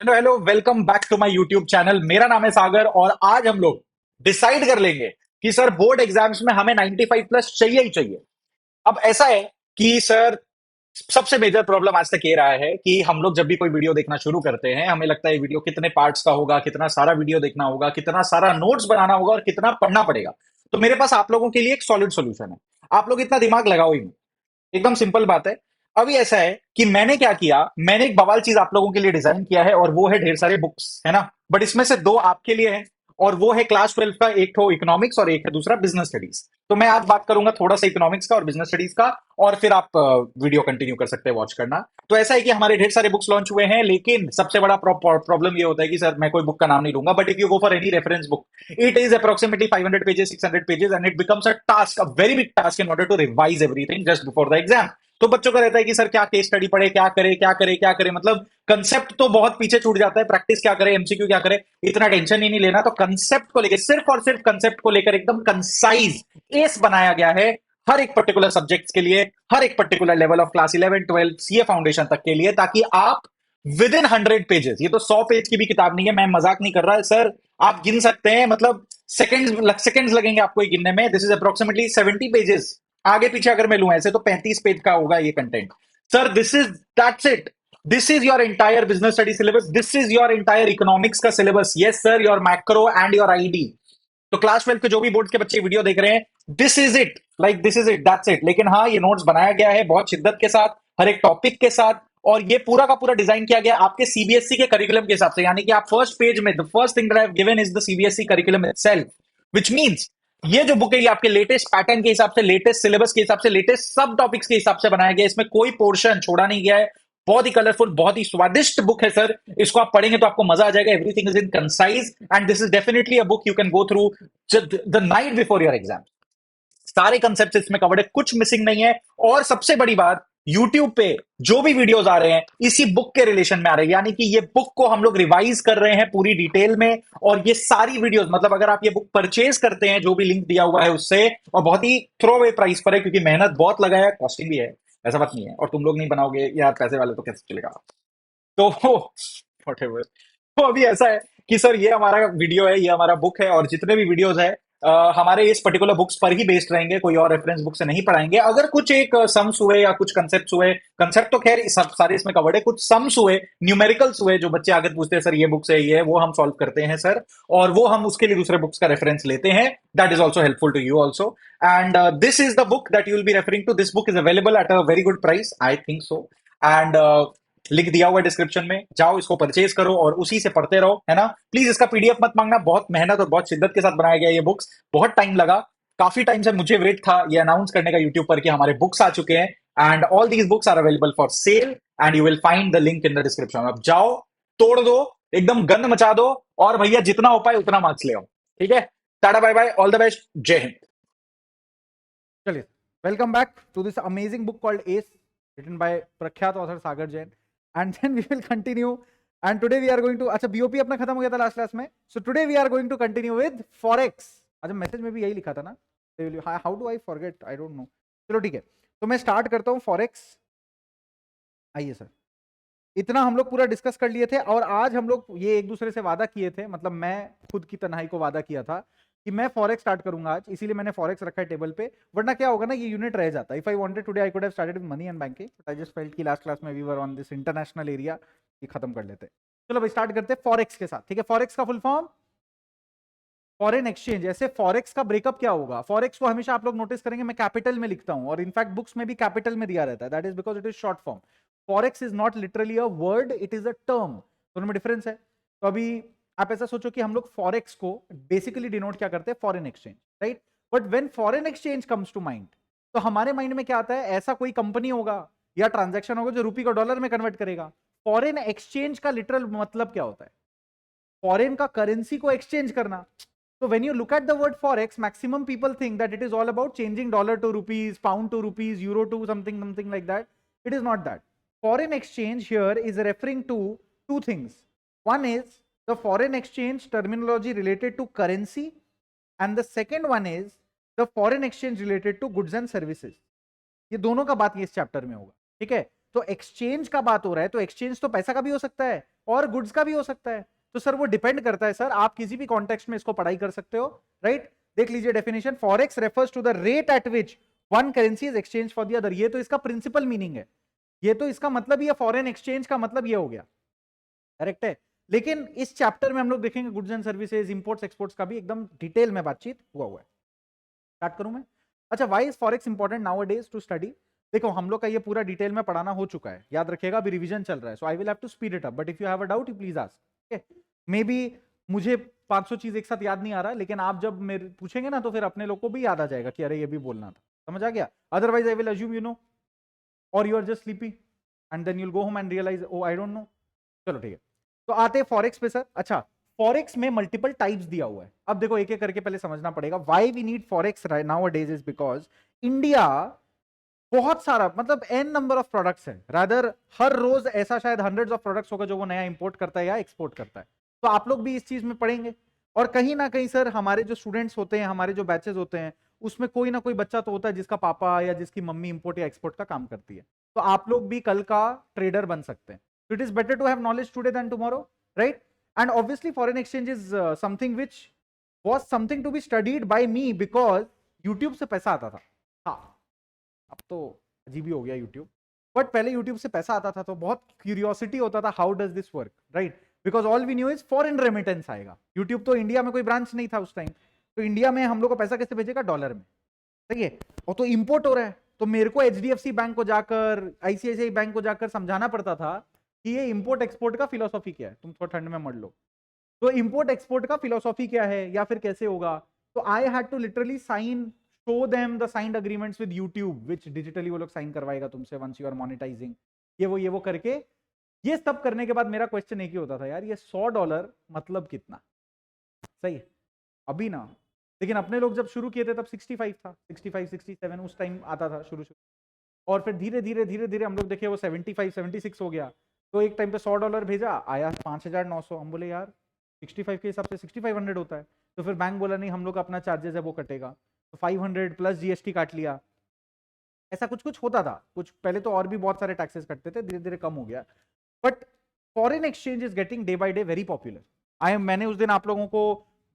Hello hello, welcome back to my YouTube channel. मेरा नाम है सागर और आज हम लोग डिसाइड कर लेंगे कि सर बोर्ड एग्जाम्स में हमें 95 प्लस चाहिए ही चाहिए। अब ऐसा है कि सर सबसे मेजर प्रॉब्लम आज तक ये रहा है कि हम लोग जब भी कोई वीडियो देखना शुरू करते हैं हमें लगता है ये वीडियो कितने पार्ट्स का होगा, कितना सारा वीडियो देखना होगा, कितना सारा नोट्स बनाना होगा और कितना पढ़ना पड़ेगा। तो मेरे पास आप लोगों के लिए एक सॉलिड सॉल्यूशन है। आप लोग इतना दिमाग लगाओ ही मत। एकदम सिंपल बात है। अभी ऐसा है कि मैंने क्या किया, मैंने एक बवाल चीज आप लोगों के लिए डिजाइन किया है और वो है ढेर सारे बुक्स, है ना। बट इसमें से दो आपके लिए है और वो है क्लास 12 का, एक तो इकोनॉमिक्स और एक है दूसरा बिजनेस स्टडीज। तो मैं आज बात करूंगा थोड़ा सा इकोनॉमिक्स का और बिजनेस स्टडीज का, और फिर आप वीडियो कंटिन्यू कर सकते हैं वॉच करना। तो ऐसा है कि हमारे ढेर सारे बुक्स लॉन्च हुए हैं, लेकिन सबसे बड़ा प्रॉब्लम ये होता है कि सर मैं कोई बुक का नाम नहीं लूंगा, but if you go for any reference book, it is approximately 500 pages, 600 pages, and it becomes a task, a very big task in order to revise everything just before the exam. तो बच्चों का रहता है कि sir क्या case study पढ़े, क्या करे क्या करे क्या करे, मतलब कंसेप्ट तो बहुत पीछे छूट जाता है, प्रैक्टिस क्या करे, एमसीक्यू क्या करे, इतना टेंशन ही नहीं लेना। तो कंसेप्ट को लेकर, सिर्फ और सिर्फ कंसेप्ट को लेकर एकदम कंसाइज एस बनाया गया है हर एक पर्टिकुलर सब्जेक्ट्स के लिए, हर एक particular level of class 11 12 CA foundation तक के लिए, ताकि आप विद इन 100 पेजेस, ये तो 100 पेज की भी किताब नहीं है, मैं मजाक नहीं कर रहा सर, आप गिन सकते हैं, मतलब सेकंड्स लगेंगे आपको ये गिनने में। This is approximately 70 pages. आगे पीछे अगर मैं लूं ऐसे तो 35 पेज का होगा ये content. Sir this is, that's it, this is your entire business study syllabus, this is your entire economics का syllabus. Yes sir, your macro and your ID. तो क्लास 12 के जो भी बोर्ड के बच्चे वीडियो देख रहे हैं, this is it, like this is it, that's it. लेकिन हाँ, ये नोट्स बनाया गया है बहुत शिद्दत के साथ, हर एक टॉपिक के साथ, और ये पूरा का पूरा डिजाइन किया गया आपके सीबीएसई के करिकुलम के हिसाब से। यानी कि आप फर्स्ट पेज में, the first thing that I have given is the CBSE curriculum itself, which means ये जो बुक है ये आपके लेटेस्ट पैटर्न के हिसाब से, लेटेस्ट सिलेबस के हिसाब से, लेटेस्ट सब टॉपिक्स के हिसाब से बनाया गया है। इसमें कोई पोर्शन छोड़ा नहीं गया है। बहुत ही कलरफुल, बहुत ही स्वादिष्ट बुक है सर। इसको आप पढ़ेंगे तो आपको मजा आ जाएगा। Everything is in concise and this is definitely a book you can go through the night before your exam. सारे कंसेप्ट इसमें कवर्ड है, कुछ मिसिंग नहीं है। और सबसे बड़ी बात, यूट्यूब पे जो भी वीडियोस आ रहे हैं इसी बुक के रिलेशन में आ रहे हैं, यानी कि ये बुक को हम लोग रिवाइज कर रहे हैं पूरी डिटेल में। और ये सारी वीडियोस, मतलब अगर आप ये बुक परचेज करते हैं जो भी लिंक दिया हुआ है उससे, और बहुत ही थ्रो अवे प्राइस पर है, क्योंकि मेहनत बहुत लगा है, कॉस्टिंग भी है, ऐसा बात नहीं है। और तुम लोग नहीं बनाओगे यार पैसे वाले तो कैसे चलेगा। तो whatever। तो अभी ऐसा है कि सर ये हमारा वीडियो है, ये हमारा बुक है, और जितने भी वीडियोस है हमारे इस पर्टिकुलर बुक्स पर ही बेस्ड रहेंगे, कोई और रेफरेंस बुक से नहीं पढ़ाएंगे। अगर कुछ एक सम्स हुए या कुछ कंसेप्ट हुए, कंसेप्ट तो खैर सब सारे इसमें कवर्ड है, कुछ सम्स हुए, न्यूमेरिकल्स हुए, जो बच्चे आगे पूछते हैं सर ये बुक से ये है, वो हम सॉल्व करते हैं सर। और वो हम उसके लिए दूसरे बुक्स का रेफरेंस लेते हैं। That is also helpful to you also. And this is the book that you will be referring to. This book is available at a very good price, I think so. And link दिया हुआ है description में, जाओ इसको purchase करो और उसी से पढ़ते रहो, है ना। प्लीज इसका पीडीएफ मत मांगना, बहुत मेहनत और बहुत शिद्दत के साथ बनाया गया ये बुक्स, बहुत टाइम लगा। काफी टाइम से मुझे वेट था ये अनाउंस करने का यूट्यूब पर कि हमारे बुक्स आ चुके हैं। And all these books are available for sale and you will find the link in the description. अब जाओ, तोड़ दो, एकदम गंद मचा दो, और भैया जितना हो पाए उतना मार्क्स ले आओ। ठीक है, tata bye bye, all the best, जय हिंद। चलिए, welcome back to this amazing book called S, written by प्रख्यात author Sagar Jain, and then we will continue. And today we are going to, अच्छा बीओपी अपना खत्म हो गया था लास्ट क्लास में, so today we are going to continue with forex. अच्छा message में भी यही लिखा था ना, how do I forget, I don't know. चलो ठीक है, तो मैं स्टार्ट करता हूँ फॉरेक्स। आइए सर, इतना हम लोग पूरा डिस्कस कर लिए थे, और आज हम लोग ये एक दूसरे से वादा किए थे, मतलब मैं खुद की तन्हाई को वादा किया था कि मैं फॉरेक्स स्टार्ट करूंगा आज, इसीलिए मैंने फॉरेक्स रखा है टेबल पे। वरना क्या होगा ना, ये यूनिट रह जाता। If I wanted today I could have started with money and banking, but I just felt कि लास्ट क्लास में we were on this international area, ये खत्म कर लेते। चलो भाई स्टार्ट करते हैं फॉरेक्स के साथ, ठीक है। फॉरेक्स का फुल फॉर्म फॉरेन एक्सचेंज। ऐसे फॉरेक्स का ब्रेकअप क्या होगा, फॉरेक्स को हमेशा आप लोग नोटिस करेंगे मैं कैपिटल में लिखता हूं, और इनफैक्ट बुक्स में भी कैपिटल में दिया रहता है, that is because it is short form. Forex is not literally a word, it is a term, दोनों में डिफरेंस है। तो अभी आप ऐसा सोचो कि हम लोग फॉरेक्स को बेसिकली डिनोट क्या करते हैं, foreign exchange, right. But when foreign exchange comes to mind, तो हमारे माइंड में क्या आता है, ऐसा कोई कंपनी होगा या ट्रांजैक्शन होगा जो रुपी को डॉलर में कन्वर्ट करेगा। फॉरेन एक्सचेंज का लिटरल मतलब क्या होता है, फॉरेन का करेंसी को एक्सचेंज करना। So when you look at the word forex, maximum people think that it is all about changing dollar to rupees, pound to rupees, euro to something like that. It is not that. Foreign exchange here is referring to two things. One is the foreign exchange terminology related to currency, and the second one is the foreign exchange related to goods and services. ये दोनों का बात ये इस chapter में होगा, ठीक है। तो एक्सचेंज का बात हो रहा है, तो एक्सचेंज तो पैसा का भी हो सकता है और गुड्स का भी हो सकता है। तो सर वो डिपेंड करता है सर, आप किसी भी कॉन्टेक्स्ट में इसको पढ़ाई कर सकते हो, राइट। देख लीजिए definition, forex refers to the rate at which one currency is exchange for the other. ये तो इसका प्रिंसिपल मीनिंग है, ये तो इसका मतलब ये फॉरेन एक्सचेंज का मतलब ये हो गया, करेक्ट है। लेकिन इस चैप्टर में हम लोग देखेंगे goods and services, imports exports का भी एकदम डिटेल में बातचीत हुआ है। स्टार्ट करूं मैं? अच्छा, why is forex important nowadays to study? देखो हम लोग का ये पूरा डिटेल में पढ़ाना हो चुका है, याद रखिएगा, अभी रिवीजन चल रहा है, so I will have to speed it up, but if you have a doubt you please ask. Maybe मुझे 500 चीज एक साथ याद नहीं आ रहा, लेकिन आप जब मेरे पूछेंगे ना तो फिर अपने लोग को भी याद आ जाएगा कि अरे ये भी बोलना था, समझ आ गया। Otherwise I will assume you know, और you are just sleepy and then you'll go home and realise oh I don't know. चलो ठीक है, तो आते हैं फॉरेक्स पे सर। अच्छा, फॉरेक्स में मल्टीपल टाइप्स दिया हुआ है, अब देखो एक एक करके पहले समझना पड़ेगा। Why we need forex nowadays is because India बहुत सारा, मतलब एन नंबर ऑफ प्रोडक्ट्स है, रादर हर रोज ऐसा शायद हंड्रेड्स ऑफ प्रोडक्ट्स होगा जो वो नया इंपोर्ट करता है या एक्सपोर्ट करता है। तो आप लोग भी इस चीज में पढ़ेंगे, और कहीं ना कहीं सर हमारे जो स्टूडेंट्स होते हैं, हमारे जो बैचेस होते हैं, उसमें कोई ना कोई बच्चा तो होता है जिसका पापा या जिसकी मम्मी इंपोर्ट या एक्सपोर्ट का काम करती है। तो आप लोग भी कल का ट्रेडर बन सकते हैं। So it is better to have knowledge today than tomorrow, right? And obviously foreign exchange is something which was something to be studied by me because YouTube से पैसा आता था। हाँ, अब तो अजीब ही हो गया YouTube, बट पहले YouTube से पैसा आता था तो बहुत क्यूरियोसिटी होता था, how does this work, right? Because all we knew is foreign remittance आएगा। YouTube तो इंडिया में कोई ब्रांच नहीं था उस टाइम, तो इंडिया में हम लोग को पैसा कैसे भेजेगा? डॉलर में, सही है। और तो इंपोर्ट हो रहा है, तो मेरे को HDFC बैंक को जाकर, ICICI बैंक को जाकर समझाना पड़ता था कि ये इंपोर्ट एक्सपोर्ट का फिलोसॉफी क्या है, तुम थोड़ा ठंड में मर लो, तो इंपोर्ट एक्सपोर्ट का फिलोसॉफी क्या है या फिर कैसे होगा। तो I had to literally sign, show them the signed agreements with YouTube, which digitally वो लोग साइन करवाएगा तुमसे वंस यू आर मोनेटाइजिंग, ये वो करके। ये सब करने के बाद मेरा क्वेश्चन एक ही होता था, यार ये $100 मतलब कितना, सही है अभी ना। लेकिन अपने लोग जब शुरू किए थे तब 65 था, 65 67 उस टाइम आता था शुरू, और फिर धीरे धीरे हम लोग देखे वो 75 76 हो गया। तो एक टाइम पे $100 भेजा, आया 5,900। हम बोले यार 65 के हिसाब से 6500 होता है। तो फिर बैंक बोला नहीं, हम लोग अपना चार्जेस है वो कटेगा, तो 500 प्लस GST काट लिया। ऐसा कुछ कुछ होता था, कुछ पहले तो और भी बहुत सारे टैक्सेस कटते थे, धीरे धीरे कम हो गया। But foreign exchange is getting day by day very popular. मैंने उस दिन आप लोगों को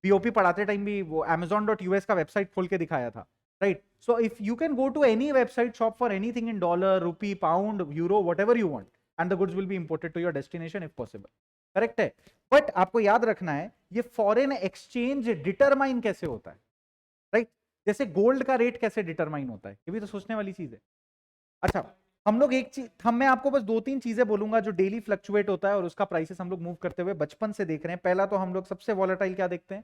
BOP पढ़ाते टाइम भी वो amazon.us का वेबसाइट खोल के दिखाया था, right? So if you can go to any website, shop for anything in dollar, rupee, pound, euro, whatever you want, and the goods will be imported to your destination if possible, correct है। But आपको याद रखना है ये foreign exchange determine कैसे होता है, right? जैसे गोल्ड का रेट कैसे डिटरमाइन होता है, ये भी तो सोचने वाली चीज है। अच्छा, हम लोग एक चीज, मैं आपको बस 2-3 चीजें बोलूंगा जो डेली फ्लक्चुएट होता है और उसका प्राइसेस हम लोग मूव करते हुए बचपन से देख रहे हैं। पहला तो हम लोग सबसे वॉलेटाइल क्या देखते हैं?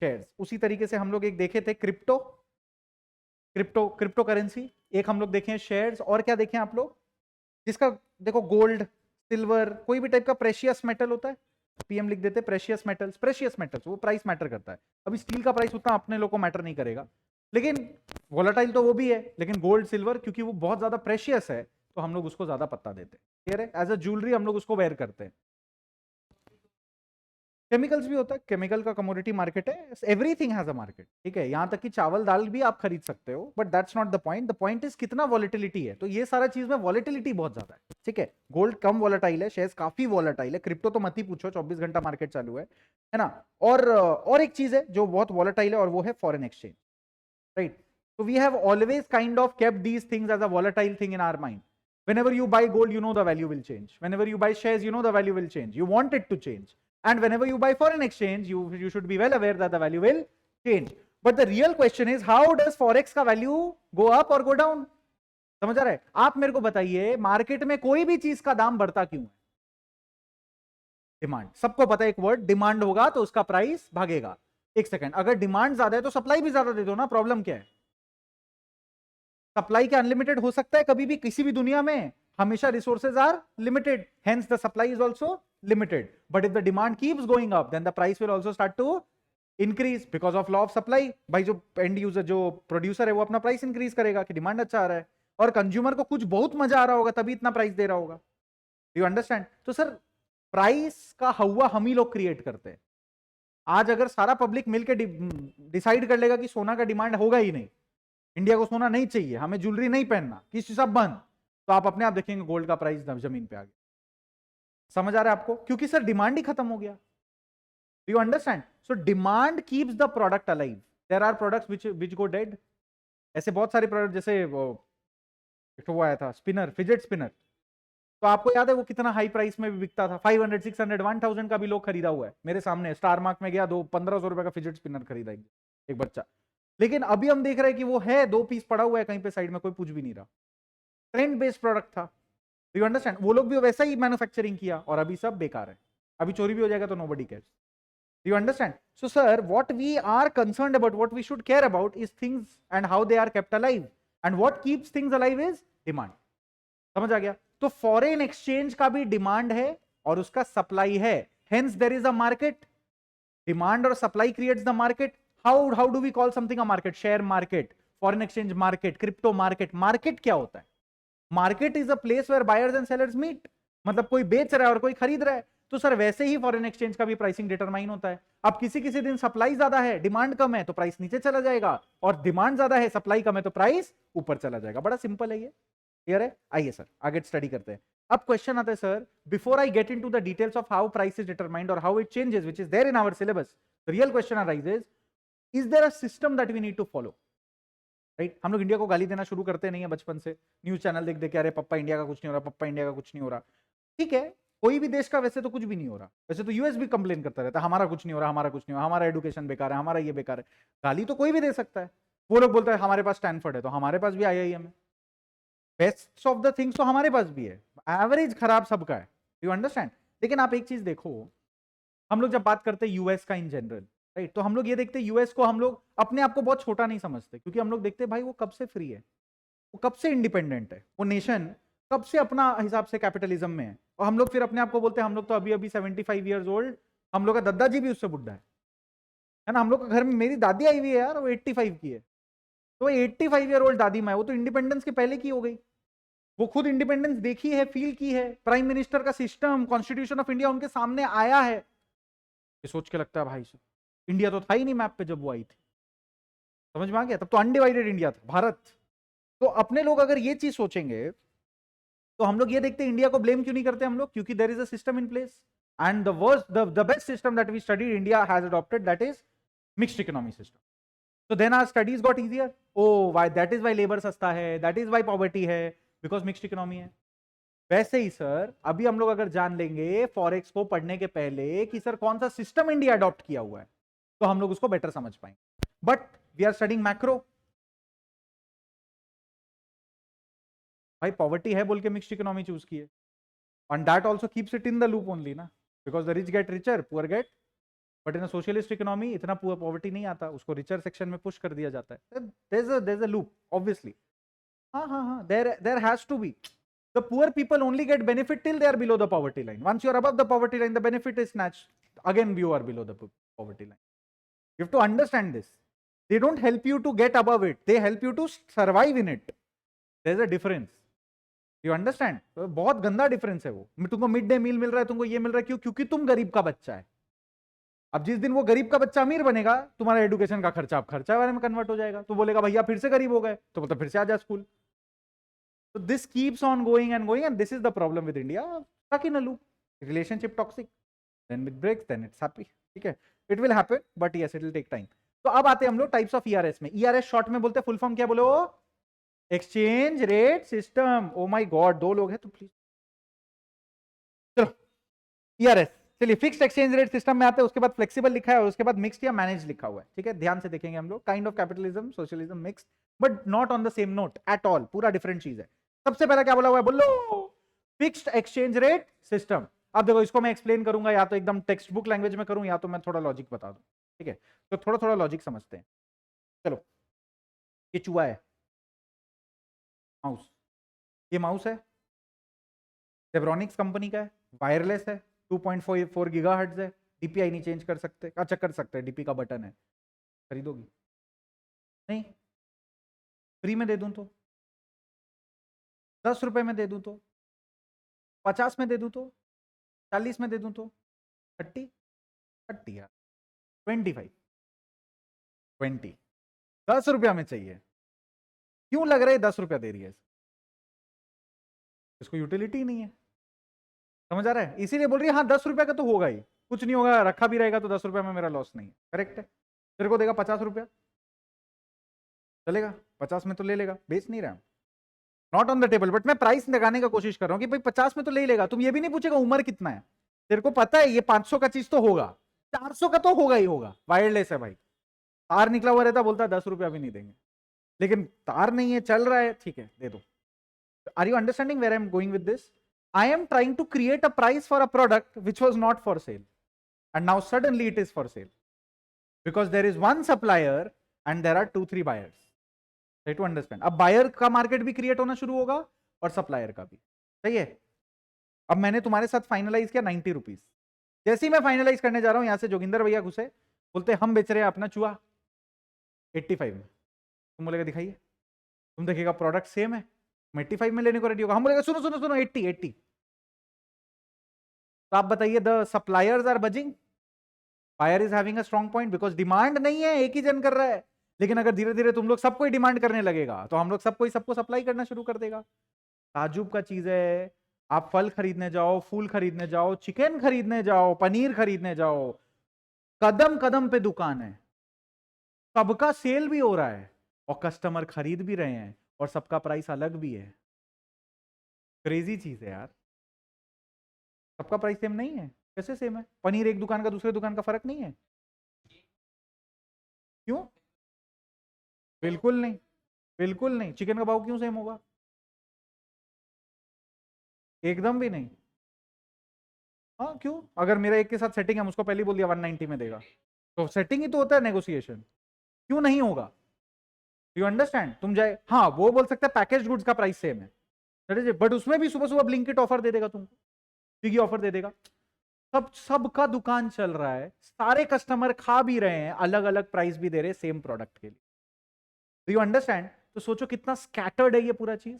शेयर्स। उसी तरीके से हम लोग एक देखे थे क्रिप्टो करेंसी, एक हम लोग देखे शेयर्स, और क्या देखें आप लोग? जिसका देखो गोल्ड, सिल्वर, कोई भी टाइप का प्रेशियस मेटल होता है, PM लिख देते प्रेशियस मेटल्स, वो प्राइस मैटर करता है। अभी स्टील का प्राइस उतना अपने लोग को मैटर नहीं करेगा, लेकिन वोलेटाइल तो वो भी है, लेकिन गोल्ड सिल्वर क्योंकि वो बहुत ज्यादा प्रेशियस है तो हम लोग उसको ज्यादा पत्ता देते हैं, एज अ ज्वेलरी हम लोग उसको वेयर करते हैं। केमिकल्स भी होता है, केमिकल का कमोडिटी मार्केट है, एवरीथिंग हैज अ मार्केट, ठीक है। यहां तक कि चावल दाल भी आप खरीद सकते हो, but that's not the point. The point is कितना वॉलेटिलिटी है। तो ये सारा चीज में वॉलेटिलिटी बहुत ज्यादा है, ठीक है। गोल्ड कम वॉलेटाइल है, शेयर्स काफी वॉलेटाइल है, क्रिप्टो तो मत ही पूछो, 24 घंटा मार्केट चालू है ना। और एक चीज है जो बहुत वॉलेटाइल है और वो है foreign exchange, right? So we have always kind of kept these things as a volatile thing in our mind. Whenever you buy gold, you know the value will change. Whenever you buy shares, you know the value will change. You want it to change. And whenever you buy foreign exchange, you should be well aware that the value will change. But the real question is, how does forex का value go up or go down? समझ आ रहा है? आप मेरे को बताइए, market में कोई भी चीज का दाम बढ़ता क्यों है? डिमांड। सबको पता है एक वर्ड, डिमांड होगा तो उसका प्राइस भागेगा। एक सेकंड, अगर डिमांड ज्यादा है तो सप्लाई भी ज्यादा दे दो ना, प्रॉब्लम क्या है? सप्लाई क्या अनलिमिटेड हो सकता है कभी भी किसी भी दुनिया में? हमेशा resources are limited, hence the supply is also limited. But if the demand keeps going up then the price will also start to increase because of law of supply. भाई जो एंड यूजर, जो producer है, वो अपना price increase करेगा कि demand अच्छा आ रहा है, और कंज्यूमर को कुछ बहुत मजा आ रहा होगा तभी इतना प्राइस दे रहा होगा। You understand? तो सर प्राइस का हवा हम ही लोग क्रिएट करते हैं। आज अगर सारा पब्लिक मिलकर डिसाइड कर लेगा कि सोना का डिमांड होगा ही नहीं, इंडिया को सोना नहीं चाहिए, हमें ज्वेलरी नहीं पहनना, किस सब बंद, तो आप अपने आप देखेंगे गोल्ड का प्राइस जमीन पे आ गया। समझ आ रहा है आपको? क्योंकि सर डिमांड ही खत्म हो गया। You understand? So demand keeps the product alive. There are products which go dead. ऐसे बहुत सारे प्रोडक्ट, जैसे वो एक तो वो आया था स्पिनर, फिजेट स्पिनर। तो आपको याद है वो कितना हाई प्राइस में भी बिकता था? 500, 600, 1000 का भी लोग खरीदा हुआ है। मेरे सामने स्टार मार्क में गया, 1500 रुपए का फिजेट स्पिनर खरीदा एक बच्चा। लेकिन अभी हम देख रहे हैं कि वो है 2 पीस पड़ा हुआ है कहीं पे साइड में, कोई पूछ भी नहीं रहा। ट्रेंड बेस्ड प्रोडक्ट था। You understand? वो लोग भी वैसा ही मैन्युफैक्चरिंग किया और अभी सब बेकार है। अभी चोरी भी हो जाएगा तो nobody cares. You understand? So, sir, what we are concerned about, what we should care about is things and how they are kept alive. And what keeps things alive is demand. समझ आ गया? तो foreign exchange का भी demand है और उसका supply है। Hence, there is a market. Demand और supply creates the market. How do we call something a market? Share market, foreign exchange market, crypto market. Market क्या होता है? Market is a place where buyers and sellers meet. मतलब कोई बेच रहा है और कोई खरीद रहा है। तो सर वैसे ही फॉरेन एक्सचेंज का भी प्राइसिंग डिटरमाइन होता है। अब किसी किसी दिन सप्लाई ज्यादा है, डिमांड कम है, तो प्राइस नीचे चला जाएगा, और डिमांड ज्यादा है, सप्लाई कम है, तो प्राइस ऊपर चला जाएगा। बड़ा सिंपल है ये। क्लियर है? आइए सर आगे स्टडी करते हैं। अब क्वेश्चन आता है sir, before I get into the details of how price is determined और how it changes which is there in our syllabus, the real question arises, is there a system that we need to follow? Right? हम लोग India को गाली देना शुरू करते नहीं है बचपन से, न्यूज चैनल देख देख के, अरे पप्पा इंडिया का कुछ नहीं हो रहा, पप्पा इंडिया का कुछ नहीं हो रहा। ठीक है, कोई भी देश का वैसे तो कुछ भी नहीं हो रहा। वैसे तो यूएस भी कंप्लेन करता रहता है, हमारा कुछ नहीं हो रहा, हमारा कुछ नहीं हो रहा, हमारा एजुकेशन बेकार है, हमारा ये बेकार है। गाली तो कोई भी दे सकता है। वो लोग बोलते हैं हमारे पास स्टैनफोर्ड है, तो हमारे पास भी आईआईएम है। बेस्ट ऑफ द थिंग्स तो हमारे पास भी है, एवरेज खराब सबका है। You understand? लेकिन आप एक चीज देखो, हम लोग जब बात करते हैं यूएस का इन जनरल, राइट, तो हम लोग ये देखते हैं यूएस को हम लोग अपने आप को बहुत छोटा नहीं समझते, क्योंकि हम लोग देखते हैं भाई वो कब से फ्री है, वो कब से इंडिपेंडेंट है, वो नेशन कब से अपना हिसाब से कैपिटलिज्म में है। और हम लोग फिर अपने आप को बोलते हैं हम लोग तो अभी अभी 75 ईयर्स ओल्ड, हम लोग का दादाजी भी उससे बुढ़ा है ना। हम लोग के घर में मेरी दादी आई हुई है यार, वो 85 की है। तो 85 ईयर ओल्ड दादी माँ, वो तो इंडिपेंडेंस के पहले की हो गई। वो खुद इंडिपेंडेंस देखी है, फील की है, प्राइम मिनिस्टर का सिस्टम, कॉन्स्टिट्यूशन ऑफ इंडिया उनके सामने आया है। ये सोच के लगता है भाई साहब इंडिया तो था ही नहीं मैप पे जब वो आई थी। समझ में आ गया? तब तो अनडिवाइडेड इंडिया था भारत। तो अपने लोग अगर ये चीज सोचेंगे, तो हम लोग ये देखते हैं इंडिया को ब्लेम क्यों नहीं करते हम लोग, क्योंकि there is a system in place. And the worst the best system that we studied India has adopted, that is mixed economy system. So then our studies got easier. Oh, why? That is why labor सस्ता है, that is why poverty है, because mixed economy है। वैसे ही sir अभी हम लोग अगर जान लेंगे फॉरेक्स को पढ़ने के पहले कि सर कौन सा सिस्टम इंडिया अडॉप्ट किया हुआ है, तो हम लोग उसको बेटर समझ पाएंगे। But we are studying macro. भाई पॉवर्टी है बोल के मिक्स्ड इकोनॉमी चूज की है, and that also keeps it in the loop only ना, because the rich get richer, poor get, but in socialist economy इतना पुअर पॉवर्टी नहीं आता, उसको रिचर सेक्शन में पुश कर दिया जाता है। there's a loop obviously। हाँ हाँ हाँ, there has to be। The poor people only get benefit till they are below the poverty line. Once you are above the poverty line, the benefit is snatched. Again, you are below the poverty line. You have to understand this. They don't help you to get above it. They help you to survive in it. There's a difference. You understand? तो बहुत गंदा difference है वो। तुमको mid day meal मिल रहा है, तुमको ये मिल रहा है, क्यों? क्योंकि तुम गरीब का बच्चा है। अब जिस दिन वो गरीब का बच्चा अमीर बनेगा, तुम्हारा एजुकेशन का खर्चा अब खर्चा वाले में कन्वर्ट हो जाएगा, तो बोलेगा भैया फिर से गरीब हो गए, तो बोलता फिर से आ जा school. So this keeps on going, and this is the problem with India. Stuck in a loop. Relationship toxic. Then it breaks, then it's happy. ठीक है? It will happen, but yes, it will take time. तो अब आते हैं हम लोग types of ईआरएस में। ईआरएस short में बोलते हैं, फुल फॉर्म क्या बोलो? Exchange rate system. Oh my God, 2 लोग हैं तो प्लीज चलो। ईआरएस, चलिए फिक्स्ड एक्सचेंज रेट सिस्टम में आते हैं, उसके बाद फ्लेक्सिबल लिखा है और उसके बाद मिक्स्ड या मैनेज लिखा हुआ है। ठीक है, ध्यान से देखेंगे हम लोग। Kind of capitalism, socialism, mixed, but not on the same note at all, पूरा डिफरेंट चीज है। सबसे पहला क्या बोला हुआ है, बोलो? Fixed exchange rate system. अब देखो इसको मैं एक्सप्लेन करूंगा, या तो एकदम टेक्स्ट बुक लैंग्वेज में करूं, या तो मैं थोड़ा लॉजिक बता दूं। ठीक है, तो थोड़ा थोड़ा लॉजिक समझते हैं। चलो, ये चूहा है, माउस। ये माउस है, जेब्रॉनिक्स कंपनी का है, वायरलेस है, 2.4 गीगाहर्ट्ज है, डीपीआई नहीं चेंज कर सकते। अच्छा कर सकते हैं, डीपी का बटन है। खरीदोगी? नहीं। फ्री में दे दूं तो? 10 रुपए में दे दूं तो? 50 में दे दूं तो? 40 में दे दूं तो? 30? 30 यार, 25, 20, 10 रुपया में चाहिए। क्यों लग रहा है 10 रुपया दे रही है? इसको यूटिलिटी ही नहीं है। समझ आ रहा है? इसीलिए बोल रही है हाँ 10 रुपया का तो होगा ही, कुछ नहीं होगा, रखा भी रहेगा तो 10 रुपया में मेरा लॉस नहीं है। करेक्ट है। तेरे को देगा 50 रुपया, चलेगा, 50 में तो ले लेगा, बेच नहीं रहा, not on the table, but मैं प्राइस लगाने का कोशिश कर रहा हूँ कि भाई 50 में तो ले ही लेगा। तुम ये भी नहीं पूछेगा उम्र कितना है, तेरे को पता है ये 500 का चीज तो होगा, 400 का तो होगा ही होगा, वायरलेस है भाई, तार निकला हुआ रहता, बोलता 10 रुपया भी नहीं देंगे, लेकिन तार नहीं है, चल रहा है, ठीक है दे दो। Are you understanding where I am going with this? I am trying to create a price for a product which was not for sale, and now suddenly it is for sale because there is one supplier and there are 2-3 buyers. Try to understand. अब buyer का market भी create होना शुरू होगा और supplier का भी, सही है। अब मैंने तुम्हारे साथ फाइनलाइज किया 90 रुपीज, जैसे ही मैं फाइनलाइज करने जा रहा हूं यहां से जोगिंदर भैया घुसे, बोलते हम बेच रहे हैं अपना चूहा 85 में। तुम बोलेगा दिखाइए, तुम देखिएगा प्रोडक्ट सेम है, 85 में लेने को रेडी होगा, हम बोलेगा सुनो सुनो सुनो 80। तो आप बताइए the suppliers are budging, buyer is having a strong point because demand नहीं है, एक ही जन कर रहा है। लेकिन अगर धीरे धीरे तुम लोग सबको ही डिमांड करने लगेगा तो हम लोग सबको ही सबको सप्लाई करना शुरू कर देगा। ताजुब का चीज है, आप फल खरीदने जाओ, फूल खरीदने जाओ, चिकन खरीदने जाओ, पनीर खरीदने जाओ, कदम कदम पे दुकान है, सबका सेल भी हो रहा है और कस्टमर खरीद भी रहे हैं और सबका प्राइस अलग भी है। क्रेजी चीज है यार, सबका प्राइस सेम नहीं है। कैसे सेम है? पनीर एक दुकान का दूसरे दुकान का फर्क नहीं है, क्यों? बिल्कुल नहीं, बिल्कुल नहीं। चिकन का भाव क्यों सेम होगा? एकदम भी नहीं। हाँ क्यों? अगर मेरा एक के साथ सेटिंग है, हम उसको पहले ही बोल दिया 190 में देगा, तो सेटिंग ही तो होता है नेगोशिएशन, क्यों नहीं होगा? You understand? तुम जाए, हाँ वो बोल सकता है पैकेज गुड्स का प्राइस सेम है, बट उसमें भी सुबह सुबह ब्लिंकिट ऑफर दे देगा तुमको, स्विगी ऑफर दे देगा, सबका दुकान चल रहा है, सारे कस्टमर खा भी रहे हैं, अलग अलग प्राइस भी दे रहे हैं सेम प्रोडक्ट के लिए। You understand? तो सोचो कितना स्कैटर्ड है ये पूरा चीज।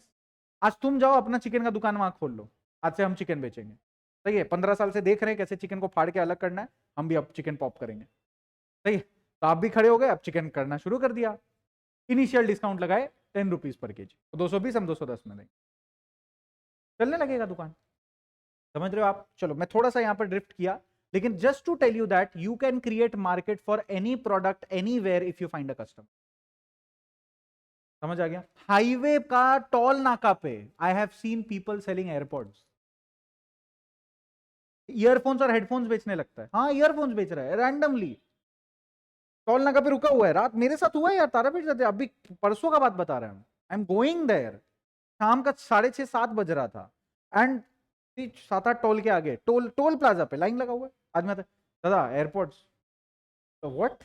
आज तुम जाओ अपना चिकन का दुकान वहां खोल लो, आज से हम चिकन बेचेंगे, सही है, 15 साल से देख रहे हैं कैसे चिकन को फाड़ के अलग करना है, हम भी अब चिकन पॉप करेंगे, सही है। तो आप भी खड़े हो गए, अब चिकन करना शुरू कर दिया, इनिशियल डिस्काउंट लगाए 10 रुपीज पर केजी, तो 220 हम 210 में देंगे, चलने लगेगा दुकान। समझ रहे हो आप? चलो मैं थोड़ा सा यहां पर ड्रिफ्ट किया, लेकिन just to tell you that you can create market for any product anywhere if you find a customer. समझ आ गया? हाईवे का टोल नाका पे I have seen people selling airports, earphones और हेडफोन्स बेचने लगता है, हाँ ईयरफोन्स बेच रहा है रैंडमली, टोल नाका पे रुका हुआ है, रात मेरे साथ हुआ है यार, तारापीठ जाते अभी परसों का बात बता रहे हैं, आई एम गोइंग देयर, शाम का 6:30-7 बज रहा था, एंड 7-8 टोल के आगे टोल प्लाजा पे लाइन लगा हुआ है, आदमी आता है, दादा एयरपोर्ट्स, तो व्हाट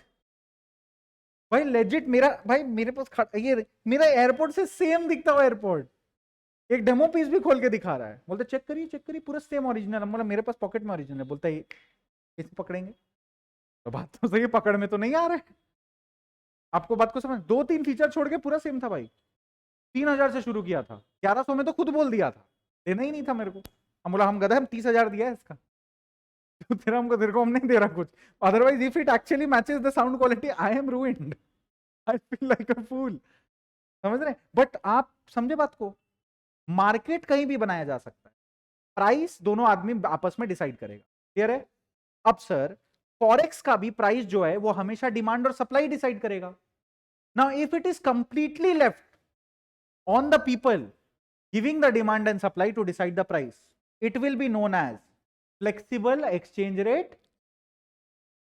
भाई, लेजिट मेरा भाई मेरे पास ये मेरा एयरपोर्ट से सेम दिखता हुआ एयरपोर्ट, एक डेमो पीस भी खोल के दिखा रहा है, बोलते चेक करिए पूरा सेम ओरिजिनल, बोला मेरे पास पॉकेट में ओरिजिनल है, बोलता है इसे पकड़ेंगे, तो बात तो सही, पकड़ में तो नहीं आ रहा है, आपको बात को समझ, 2-3 फीचर छोड़ के पूरा सेम था भाई, 3000 से शुरू किया था, 1100 में तो खुद बोल दिया था, देना ही नहीं था मेरे को, हम बोला हम गधा, हम 30,000 दिया है इसका, तो तेरे को हम नहीं दे रहा कुछ, otherwise if it actually matches the sound quality I am ruined, I feel like a fool. समझ रहे? बट आप समझे बात को, मार्केट कहीं भी बनाया जा सकता है, प्राइस दोनों आदमी आपस में डिसाइड करेगा, क्लियर है? अब सर फॉरेक्स का भी प्राइस जो है वो हमेशा डिमांड और सप्लाई डिसाइड करेगा। Now if it is completely left on the people giving the demand and supply to decide the price, it will be known as flexible exchange rate।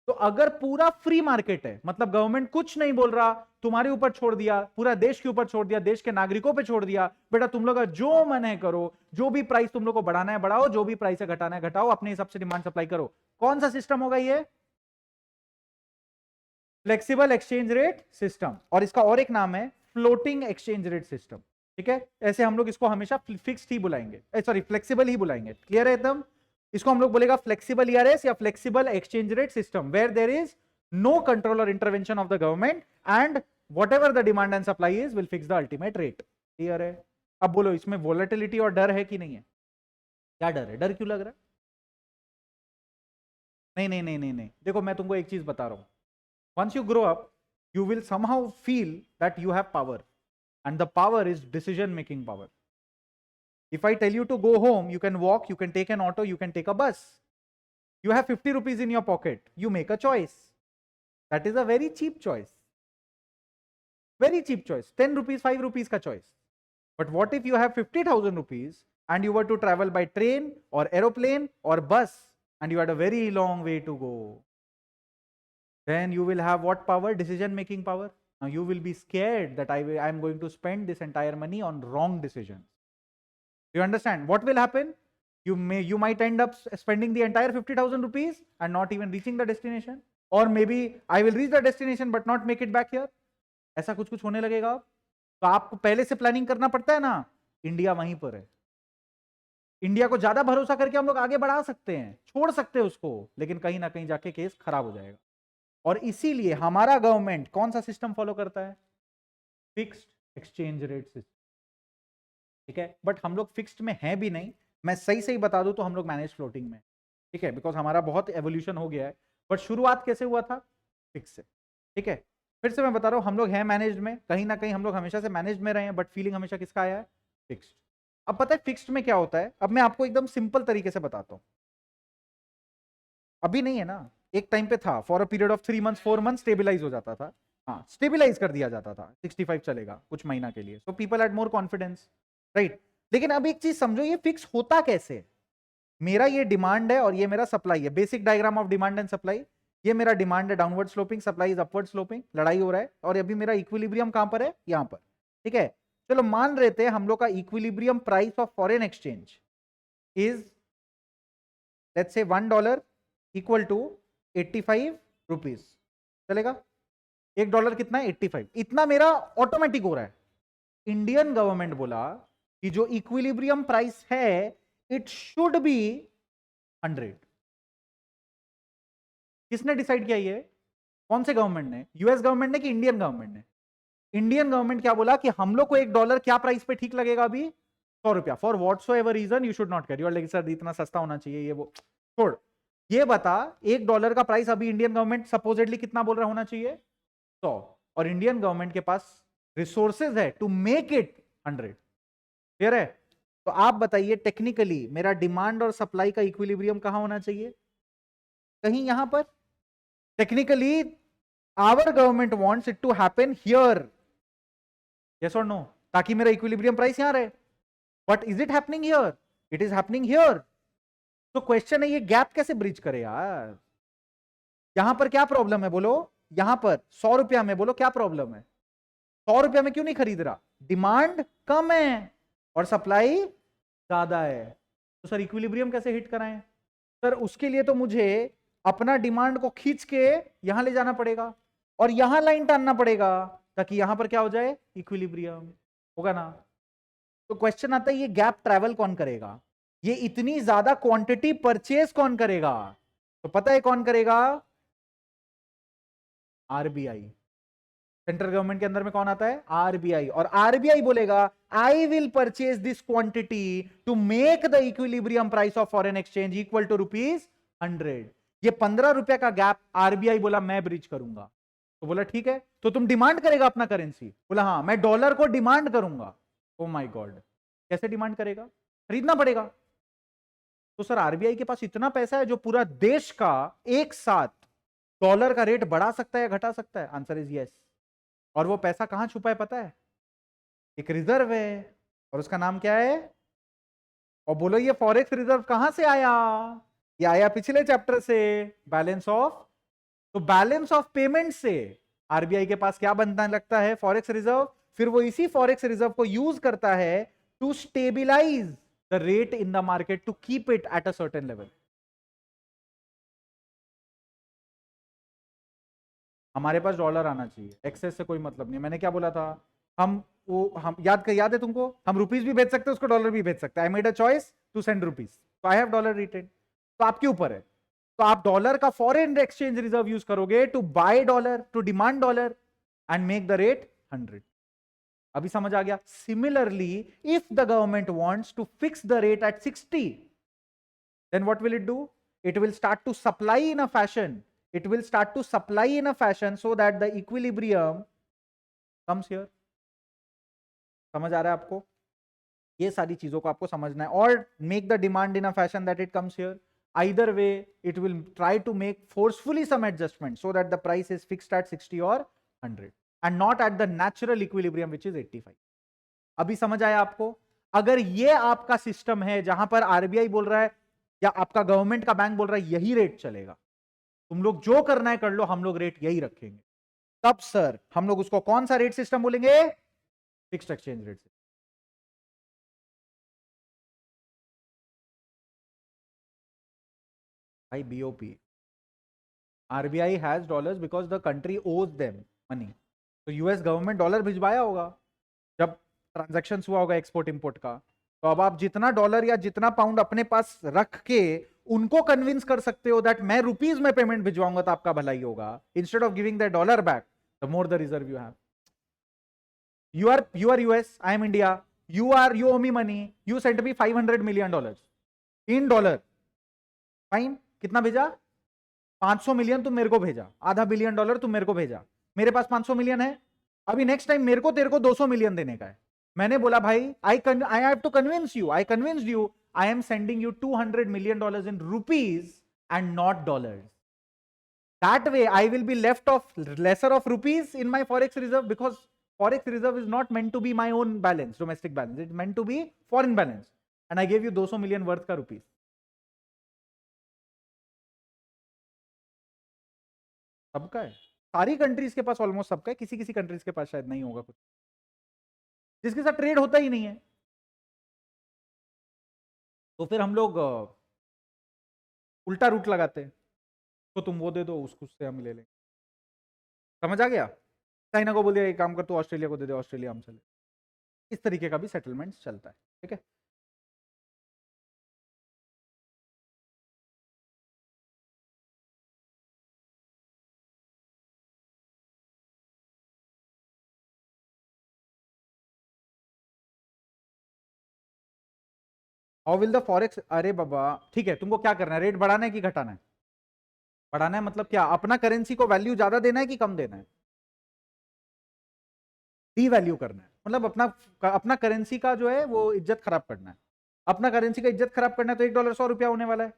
तो अगर पूरा फ्री मार्केट है, मतलब government कुछ नहीं बोल रहा, तुम्हारे ऊपर छोड़ दिया, पूरा देश के ऊपर छोड़ दिया, देश के नागरिकों पे छोड़ दिया, बेटा तुम लोग जो मन है करो, जो भी प्राइस तुम लोग को बढ़ाना है बढ़ाओ, जो भी प्राइस है घटाना है घटाओ, अपने हिसाब से डिमांड सप्लाई करो, कौन सा सिस्टम होगा ये? फ्लेक्सिबल एक्सचेंज रेट सिस्टम, और इसका और एक नाम है फ्लोटिंग एक्सचेंज रेट सिस्टम, ठीक है? ऐसे हम लोग इसको हमेशा फिक्स्ड ही बुलाएंगे, सॉरी फ्लेक्सिबल ही बुलाएंगे, क्लियर है एकदम? इसको हम लोग बोलेगा फ्लेक्सिबल ईआरएस या flexible exchange rate system, where there is no control और intervention of the government and whatever the demand and supply is will fix the ultimate rate, clear है? अब बोलो इसमें वोलेटिलिटी और डर है कि नहीं है? क्या डर है? डर क्यों लग रहा है? नहीं नहीं नहीं नहीं नहीं, देखो मैं तुमको एक चीज बता रहा हूं, once you grow up you will somehow feel that you have power and the power is decision making power, If I tell you to go home, you can walk, you can take an auto, you can take a bus. You have 50 rupees in your pocket. You make a choice. That is a very cheap choice. Very cheap choice. 10 rupees, 5 rupees ka choice. But what if you have 50,000 rupees and you were to travel by train or aeroplane or bus and you had a very long way to go? Then you will have what power? Decision making power. Now you will be scared that I am going to spend this entire money on wrong decisions. Do you understand? What will happen? You might end up spending the entire 50,000 rupees and not even reaching the destination. Or maybe I will reach the destination but not make it back here. ऐसा कुछ कुछ होने लगेगा. तो आपको पहले से planning करना पड़ता है ना. इंडिया वहीं पर है. इंडिया को ज्यादा भरोसा करके हम लोग आगे बढ़ा सकते हैं, छोड़ सकते हैं उसको, लेकिन कहीं ना कहीं जाके केस खराब हो जाएगा. और इसीलिए हमारा गवर्नमेंट कौन सा सिस्टम फॉलो करता है? Fixed exchange rate system. ठीक है, बट हम लोग फिक्स्ड में हैं भी नहीं. मैं सही सही बता दूं तो हम लोग मैनेज फ्लोटिंग में. ठीक है, बिकॉज हमारा बहुत एवोल्यूशन हो गया है. बट शुरुआत कैसे हुआ था? फिक्स से. ठीक है, फिर से मैं बता रहा हूं, हम लोग हैं मैनेज में. कहीं ना कहीं हम लोग हमेशा से मैनेज में रहे हैं, बट फीलिंग हमेशा किसका आया है? फिक्स्ड. अब पता है फिक्स्ड में क्या होता है? अब मैं आपको एकदम सिंपल तरीके से बताता हूं. अभी नहीं है ना, एक टाइम पे था. For a period of 3 months 4 months stabilise हो जाता था. हाँ, स्टेबिलाइज कर दिया जाता था. 65 चलेगा कुछ महीना के लिए. So people had more confidence, right. लेकिन अब एक चीज समझो, ये फिक्स होता कैसे? मेरा ये डिमांड है और ये मेरा सप्लाई है. Basic diagram of demand and supply. ये मेरा डिमांड है downward sloping, supply is upward sloping. लड़ाई हो रहा है और अभी मेरा इक्विलिब्रियम कहां पर है? यहां पर. ठीक है, चलो मान रहे थे हम लोग का equilibrium price of foreign exchange is let's say $1 equal to 85 rupees. चलेगा? $1 कितना है? 85. इतना मेरा ऑटोमेटिक हो रहा है. इंडियन गवर्नमेंट बोला कि जो इक्विलिब्रियम प्राइस है इट शुड बी 100. किसने डिसाइड किया ये? कौन से गवर्नमेंट ने? यूएस गवर्नमेंट ने कि इंडियन गवर्नमेंट ने? इंडियन गवर्नमेंट क्या बोला कि हम लोग को $1 क्या प्राइस पे ठीक लगेगा? अभी ₹100. For whatsoever reason you should not carry. और लेकिन सर इतना सस्ता होना चाहिए, ये वो छोड़. ये बता, $1 का प्राइस अभी इंडियन गवर्नमेंट सपोजिटली कितना बोल रहा होना चाहिए? 100. और इंडियन गवर्नमेंट के पास रिसोर्सेज है टू मेक इट 100. क्लियर है? तो आप बताइए टेक्निकली मेरा डिमांड और सप्लाई का इक्विलिब्रियम कहां होना चाहिए? कहीं यहां पर. Technically our government wants it to happen here. Yes और नो? ताकि मेरा इक्विलिब्रियम प्राइस यहां रहे. But is it happening here? It is happening here. तो क्वेश्चन है, ये गैप कैसे ब्रिज करे यार? यहां पर क्या प्रॉब्लम है बोलो? यहां पर 100 रुपया में बोलो क्या प्रॉब्लम है? 100 रुपया में क्यों नहीं खरीद रहा? डिमांड कम है और सप्लाई ज्यादा है. तो सर इक्विलिब्रियम कैसे हिट कराएं? सर उसके लिए तो मुझे अपना डिमांड को खींच के यहां ले जाना पड़ेगा और यहां लाइन टानना पड़ेगा ताकि यहां पर क्या हो जाए? इक्विलिब्रियम. होगा ना? तो क्वेश्चन आता है, ये गैप ट्रैवल कौन करेगा? ये इतनी ज्यादा क्वांटिटी परचेज कौन करेगा? तो पता है कौन करेगा? आरबीआई. सेंट्रल गवर्नमेंट के अंदर में कौन आता है? आरबीआई. और आरबीआई बोलेगा I will purchase this quantity to make the equilibrium price of foreign exchange equal to ₹100. ये ₹15 का गैप आरबीआई बोला मैं ब्रिज करूंगा. तो बोला ठीक है, तो तुम डिमांड करेगा अपना करेंसी? बोला हाँ, मैं डॉलर को डिमांड करूंगा. ओ माय गॉड, कैसे डिमांड करेगा? खरीदना पड़ेगा. तो सर आरबीआई के पास इतना पैसा है जो पूरा देश का एक साथ डॉलर का रेट बढ़ा सकता है या घटा सकता है? Answer is yes. और वो पैसा कहां छुपा है पता है? एक रिजर्व है और उसका नाम क्या है? और बोलो ये फॉरेक्स रिजर्व कहां से आया? ये आया पिछले चैप्टर से, बैलेंस ऑफ. तो बैलेंस ऑफ पेमेंट से आरबीआई के पास क्या बनना लगता है? Forex reserve. फिर वो इसी फॉरेक्स रिजर्व को यूज करता है to stabilise the rate in the market to keep it at a certain level. हमारे पास डॉलर आना चाहिए, एक्सेस से कोई मतलब नहीं. मैंने क्या बोला था? हम याद है तुमको? हम रुपीज भी भेज सकते हैं, उसको डॉलर भी भेज सकते हैं. I made a choice to send rupees, तो आई हैव डॉलर रिटेन. तो आपके ऊपर है. तो आप डॉलर का फॉरेन एक्सचेंज रिजर्व यूज करोगे to buy dollar, to demand dollar and make the rate 100. अभी समझ आ गया? Similarly if the government wants to fix the rate at 60, then what will it do? It will start to supply in a fashion. It will start to supply in a fashion so that the equilibrium comes here. समझ आ रहा है आपको? ये सारी चीजों को आपको समझना है और make the demand in a fashion that it comes here. Either way, it will try to make forcefully some adjustment so that the price is fixed at 60 or 100 and not at the natural equilibrium which is 85. अभी समझ आया आपको? अगर ये आपका system है जहां पर आरबीआई बोल रहा है या आपका गवर्नमेंट का बैंक बोल रहा है यही रेट चलेगा, तुम लोग जो करना है कर लो, हम लोग रेट यही रखेंगे, तब सर हम लोग उसको कौन सा रेट सिस्टम बोलेंगे? Fixed exchange rate. भाई BOP, RBI has dollars because the country owes them money. तो यूएस गवर्नमेंट डॉलर भिजवाया होगा जब ट्रांजैक्शन हुआ होगा एक्सपोर्ट इंपोर्ट का. तो अब आप जितना डॉलर या जितना पाउंड अपने पास रख के उनको कन्विंस कर सकते हो दैट मैं रुपीज में पेमेंट भिजवाऊंगा तो आपका भलाई होगा, instead of giving the dollar back the more the reserve you have. You are US, I am India. You owe me money. You sent me $500 million in dollar. Fine. कितना भेजा? 500 million तुम मेरे को भेजा, आधा बिलियन डॉलर तुम मेरे को भेजा, मेरे पास 500 मिलियन है. अभी नेक्स्ट टाइम मेरे को तेरे को 200 मिलियन देने का है. मैंने बोला भाई I have to convince you, I convinced you, I am sending you $200 million in rupees and not dollars. That way I will be left of lesser of rupees in my forex reserve because forex reserve is not meant to be my own balance, domestic balance. It's meant to be foreign balance. And I gave you 200 million worth का rupees. सबका है, सारी countries के पास almost सबका है, किसी किसी countries के पास शायद नहीं होगा कुछ जिसके साथ ट्रेड होता ही नहीं है. तो फिर हम लोग उल्टा रूट लगाते हैं, तो तुम वो दे दो उसको, उससे हम ले लेंगे. समझ आ गया? चाइना को बोल दिया एक काम कर, तो ऑस्ट्रेलिया को दे दे, ऑस्ट्रेलिया हम चले. इस तरीके का भी सेटलमेंट चलता है. ठीक है. हाउ विल द फॉरेक्स, अरे बाबा ठीक है, तुमको क्या करना है? रेट बढ़ाना है कि घटाना है? बढ़ाना है मतलब क्या? अपना करेंसी को वैल्यू ज्यादा देना है कि कम देना है? डी वैल्यू करना है, मतलब अपना अपना करेंसी का जो है वो इज्जत खराब करना है. अपना करेंसी का इज्जत खराब करना है तो $1 100 होने वाला है.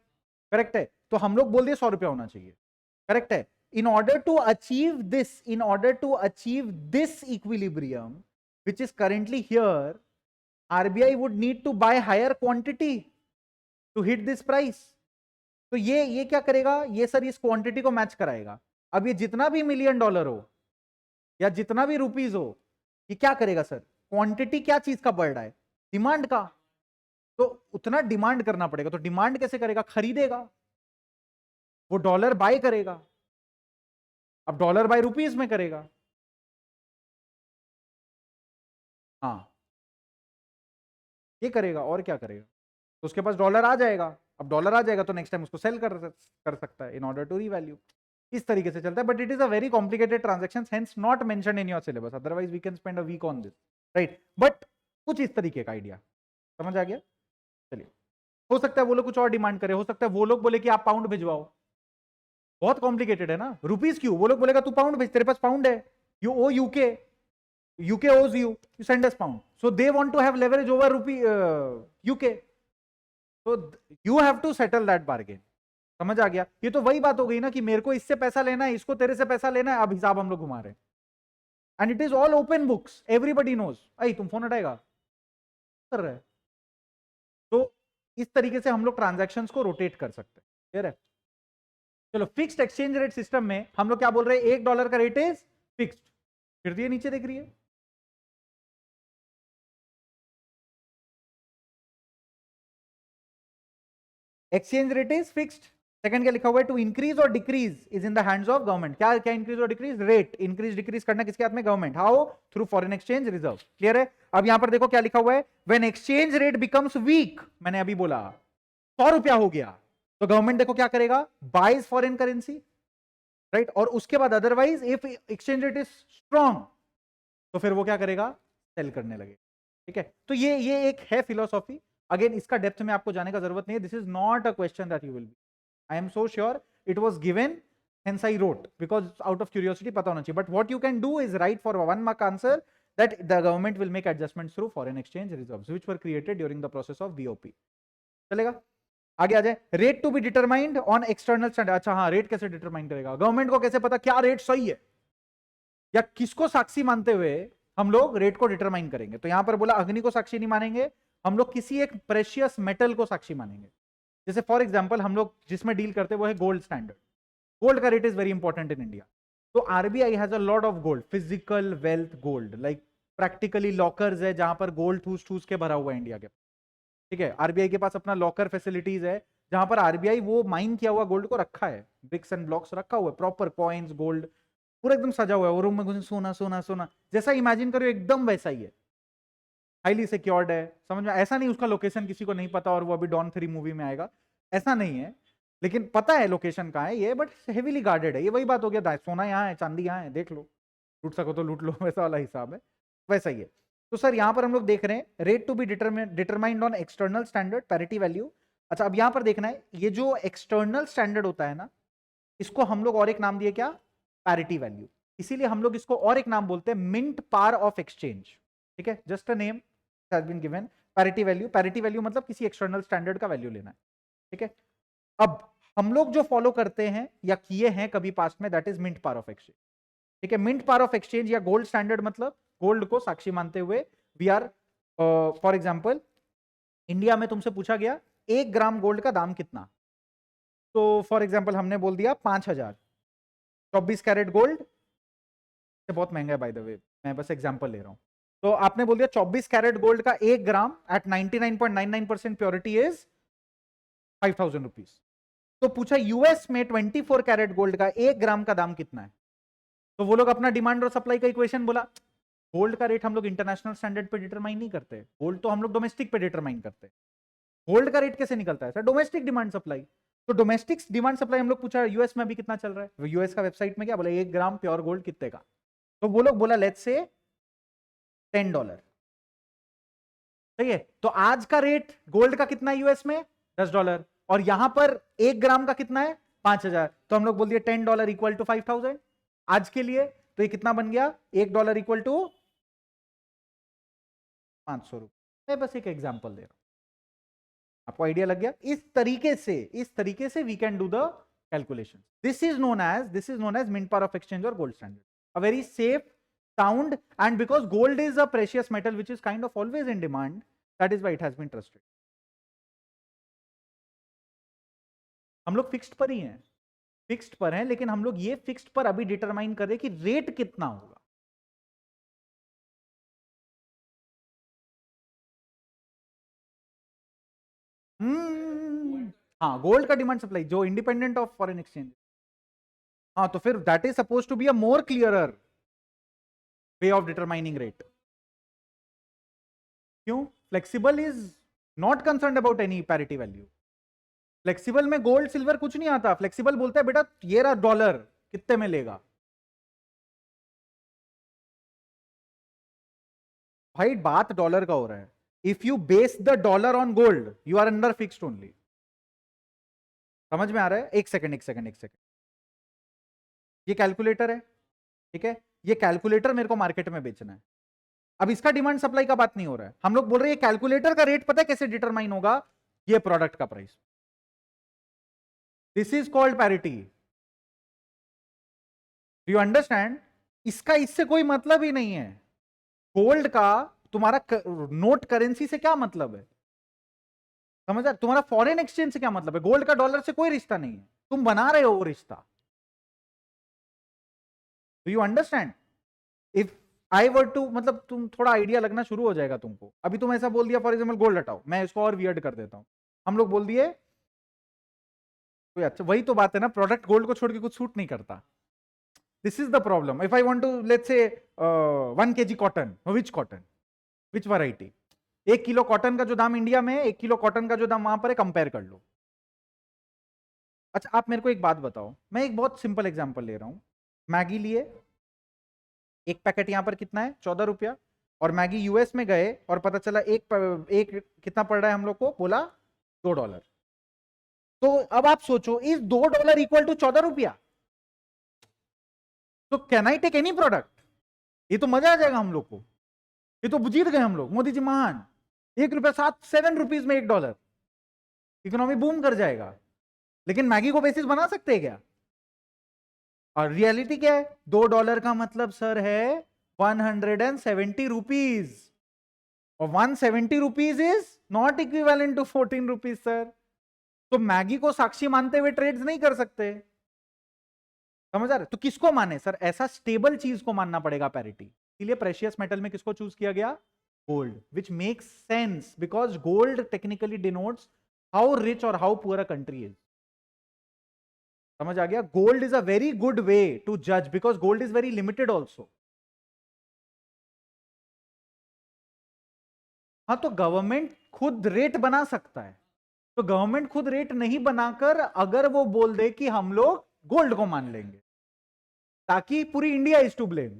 करेक्ट है? तो हम लोग बोल दिए $100 होना चाहिए. करेक्ट है? in order to achieve this equilibrium which is currently here, RBI would need to buy higher quantity to hit this price. तो ये क्या करेगा? ये सर इस क्वांटिटी को मैच कराएगा. अब ये जितना भी $1 million हो या जितना भी रुपीज हो, ये क्या करेगा सर? क्वांटिटी क्या चीज का बढ़ रहा है? डिमांड का. तो उतना डिमांड करना पड़ेगा. तो डिमांड कैसे करेगा? खरीदेगा, वो डॉलर बाय करेगा. अब डॉलर बाय रुपीज में करेगा. हाँ, ये करेगा और क्या करेगा? तो उसके पास डॉलर आ जाएगा. अब डॉलर आ जाएगा तो नेक्स्ट टाइम उसको सेल कर सकता है इन ऑर्डर टू रीवैल्यू. इस तरीके से चलता है. But it is a very complicated transaction, hence not mentioned in your syllabus, otherwise we can spend a week on this. Right? But कुछ इस तरीके का आइडिया समझ आ गया? चलिए. हो सकता है वो लोग कुछ और डिमांड करे, हो सकता है वो लोग बोले कि आप पाउंड भिजवाओ. बहुत कॉम्प्लिकेटेड है ना. रुपीज क्यों? वो लोग बोलेगा तू पाउंड भेज, तेरे पास पाउंड है, you owe UK, UK owes you, you send us pound. So they want to have leverage over UK. So you have to settle that bargain. समझ आ गया? ये तो वही बात हो गई ना कि मेरे को इससे पैसा लेना है, इसको तेरे से पैसा लेना है, अब हिसाब हम लोग घुमा रहे हैं. And it is all open books, everybody knows. I तुम फोन हटाएगा कर रहे. तो इस तरीके से हम लोग ट्रांजैक्शंस को रोटेट कर सकते हैं. क्लियर है? चलो, फिक्स्ड एक्सचेंज रेट सिस्टम में हम लोग क्या बोल रहे हैं? $1 का रेट इज फिक्स्ड. फिर दिए नीचे देख रही है, exchange rate is fixed. Second क्या लिखा हुआ है? टू इंक्रीज और decrease is in the hands of government. क्या क्या इंक्रीज और डिक्रीज? रेट इंक्रीज डिक्रीज करना किसके हाथ में? Government. How? Through foreign exchange reserve. Clear है? अब यहां पर देखो क्या लिखा हुआ है? When exchange rate becomes week, मैंने अभी बोला $100 हो गया, तो गवर्नमेंट देखो क्या करेगा? Buys foreign currency. राइट? और उसके बाद otherwise if exchange rate is strong, तो फिर वो क्या करेगा? सेल करने लगे. ठीक है? तो ये एक है फिलोसॉफी. अगेन इसका डेप्थ में आपको जाने का जरूरत नहीं है. This is not a question that you will B, I am so sure it was given, hence I wrote, because out of curiosity पता होना चाहिए. But what you can do is write for a 1 mark answer that the government will make adjustments through foreign exchange reserves which were created during the process of BOP. चलेगा? आगे आ जाए, rate to be determined on external standard. अच्छा हाँ, rate कैसे determine करेगा government को? कैसे पता क्या रेट सही है, या किसको साक्षी मानते हुए हम लोग रेट को डिटरमाइन करेंगे? तो यहां पर बोला अग्नि को साक्षी नहीं मानेंगे हम लोग, किसी एक प्रेशियस मेटल को साक्षी मानेंगे. जैसे फॉर एग्जांपल हम लोग जिसमें डील करते हैं वो है गोल्ड स्टैंडर्ड. गोल्ड का rate is very important in India. तो RBI has a lot of gold, physical wealth gold, like practically lockers है जहां पर गोल्ड ठूस ठूस के भरा हुआ है इंडिया के. ठीक है, आरबीआई के पास अपना लॉकर फैसिलिटीज है जहां पर आरबीआई वो माइन किया हुआ गोल्ड को रखा है, ब्रिक्स एंड ब्लॉक्स रखा हुआ है, प्रॉपर कॉइन्स गोल्ड पूरा एकदम सजा हुआ है, वो रूम में घुसे सोना सोना सोना जैसा इमेजिन करो एकदम वैसा ही है, हाईली सिक्योर्ड है. समझ में? ऐसा नहीं उसका लोकेशन किसी को नहीं पता और वो अभी डॉन 3 मूवी में आएगा, ऐसा नहीं है. लेकिन पता है लोकेशन कहाँ है ये, बट हेवीली गार्डेड है. ये वही बात हो गया, सोना यहाँ है, चांदी यहाँ है, देख लो, लूट सको तो लूट लो, वैसा वाला हिसाब है, वैसा ही है. तो सर यहाँ पर हम लोग देख रहे हैं rate to be determined on external standard parity value. अच्छा, अब यहाँ पर देखना है ये जो एक्सटर्नल स्टैंडर्ड होता है ना, इसको हम लोग और एक नाम दिए क्या? Parity value. इसीलिए हम लोग इसको और एक नाम बोलते हैं मिंट पार ऑफ एक्सचेंज. ठीक है, just a name has been given, parity value. Parity value मतलब किसी एक्सटर्नल स्टैंडर्ड का वैल्यू लेना है. ठीक है, अब हम लोग जो फॉलो करते हैं या किए हैं कभी पास्ट में, that is mint par of exchange. ठीक है, मिंट पार ऑफ एक्सचेंज या गोल्ड स्टैंडर्ड मतलब गोल्ड को साक्षी मानते हुए we are, for example India में तुमसे पूछा गया 1 ग्राम गोल्ड का दाम कितना, तो फॉर एग्जांपल हमने बोल दिया 5000. 24 कैरेट गोल्ड बहुत महंगा है बाय द वे, मैं बस एग्जांपल ले रहा हूं. तो आपने बोल दिया 24 कैरेट गोल्ड का 1 ग्राम एट 99.99% प्योरिटी इज 5000 रुपीज. तो पूछा यूएस में 24 कैरेट गोल्ड का 1 ग्राम का दाम कितना है, तो वो लोग अपना डिमांड और सप्लाई का इक्वेशन बोला. गोल्ड का रेट हम लोग इंटरनेशनल स्टैंडर्ड पे डिटरमाइन नहीं करते, गोल्ड तो हम लोग डोमेस्टिक पे डिटरमाइन करते हैं. गोल्ड का रेट कैसे निकलता है सर? Domestic demand supply. तो डोमेस्टिक डिमांड सप्लाई हम लोग पूछा यूएस में अभी कितना चल रहा है, यूएस का वेबसाइट में क्या बोला 1 ग्राम प्योर गोल्ड कितने का, तो वो लोग बोला लेट्स से $10. सही है, तो आज का रेट गोल्ड का कितना है यूएस में? $10. और यहां पर 1 ग्राम का कितना है? 5000. तो हम लोग बोल दिए $10 इक्वल टू 5000 आज के लिए. तो ये कितना बन गया? $1 इक्वल टू 500 रुपए. मैं बस एक एग्जांपल दे रहा हूं, आपको आइडिया लग गया? इस तरीके से we can do the calculation. This is known as mint power of exchange और gold standard. A very safe, sound, and because gold is a precious metal which is kind of always in demand, that is why it has been trusted. हम लोग fixed पर ही हैं, fixed पर हैं, लेकिन हम लोग ये फिक्स्ड पर अभी डिटरमाइन कर रहे हैं कि रेट कितना होगा. हाँ, गोल्ड का डिमांड सप्लाई जो इंडिपेंडेंट ऑफ फॉरेन एक्सचेंज. हाँ, तो फिर that is suppose to be a more clearer way of determining rate. क्यों? Flexible is not concern about any parity value. Flexible में गोल्ड सिल्वर कुछ नहीं आता. फ्लेक्सिबल बोलता है बेटा ये रहा डॉलर, कितने में लेगा? भाई बात डॉलर का हो रहा है. If you base the dollar on gold you are under fixed only. समझ में आ रहा है? एक सेकंड. ये कैलकुलेटर है, ठीक है, ये कैलकुलेटर मेरे को मार्केट में बेचना है. अब इसका डिमांड सप्लाई का बात नहीं हो रहा है, हम लोग बोल रहे हैं कैलकुलेटर का रेट पता है कैसे डिटरमाइन होगा? ये प्रोडक्ट का price. This is called parity. Do you understand? इसका इससे कोई मतलब ही नहीं है. गोल्ड का तुम्हारा नोट करेंसी से क्या मतलब है? समझ आ? तुम्हारा फॉरेन एक्सचेंज से क्या मतलब है? गोल्ड का डॉलर से कोई रिश्ता नहीं है, तुम बना रहे हो वो रिश्ता. Do you understand? If I were to, मतलब तुम थोड़ा आइडिया लगना शुरू हो जाएगा तुमको. अभी तुम ऐसा बोल दिया फॉर एग्जाम्पल गोल्ड हटाओ, मैं इसको और वियर्ड कर देता हूं. हम लोग बोल दिए तो अच्छा, वही तो बात है ना, प्रोडक्ट गोल्ड को छोड़ के कुछ सूट नहीं करता. This is the problem. If I want to let's say 1 kg cotton, cotton which variety? 1 kilo cotton का जो दाम इंडिया में है, 1 किलो कॉटन का जो दाम वहां पर है, कंपेयर कर लो. अच्छा, आप मेरे को एक बात बताओ, मैं एक बहुत सिंपल एग्जांपल ले रहा हूं. मैगी लिए, एक पैकेट यहां पर कितना है? 14 रुपया. और मैगी यूएस में गए और पता चला एक कितना पड़ रहा है हम लोग को? बोला $2. तो अब आप सोचो, इज $2 इक्वल टू 14 रुपया? तो can I take any product? ये तो मजा आ जाएगा हम लोग को. ये तो जीत गए हम लोग, मोदी जी महान। 1 रुपया 7 रुपीज में $1, इकोनॉमी बूम कर जाएगा। लेकिन मैगी को बेसिस बना सकते हैं क्या? और रियलिटी क्या है? $2 का मतलब सर है 170 रुपीज, और 170 rupees is not equivalent to 14 rupees sir. तो मैगी को साक्षी मानते हुए ट्रेड्स नहीं कर सकते, समझ आ रहे? तो किसको माने सर? ऐसा स्टेबल चीज को मानना पड़ेगा पैरिटी। इसलिए प्रेशियस मेटल में किसको चूज किया गया? Gold, which makes sense because gold technically denotes how rich और how poor a country is. समझ आ गया? Gold is a very good way to जज because gold is very limited also. हाँ, तो गवर्नमेंट खुद रेट बना सकता है, तो गवर्नमेंट खुद रेट नहीं बनाकर अगर वो बोल दे कि हम लोग गोल्ड को मान लेंगे, ताकि पूरी इंडिया इज टू ब्लेम।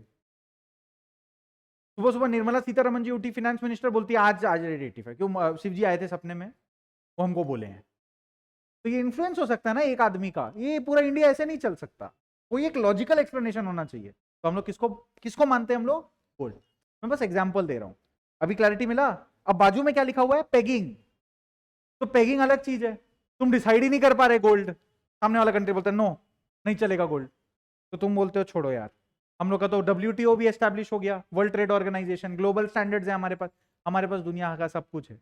सुबह सुबह निर्मला सीतारमन जी उठी, फिनेंस मिनिस्टर, बोलती है आज आज रेट 85, क्यों? शिव जी आए थे सपने में, वो हमको बोले हैं। तो ये इन्फ्लुएंस हो सकता है ना एक आदमी का, ये पूरा इंडिया ऐसे नहीं चल सकता। कोई एक लॉजिकल एक्सप्लेनेशन होना चाहिए। तो हम लोग किसको किसको मानते हैं? हम लोग गोल्ड। मैं बस एग्जांपल दे रहा हूं, अभी क्लैरिटी मिला। अब बाजू में क्या लिखा हुआ है? पेगिंग। तो पेगिंग अलग चीज है, तुम डिसाइड ही नहीं कर पा रहे गोल्ड, सामने वाला कंट्री बोलता है नो नहीं चलेगा गोल्ड, तो तुम बोलते हो छोड़ो यार। हम लोग का तो WTO भी एस्टैब्लिश हो गया, world trade organisation, global standards है हमारे पास दुनिया का सब कुछ है।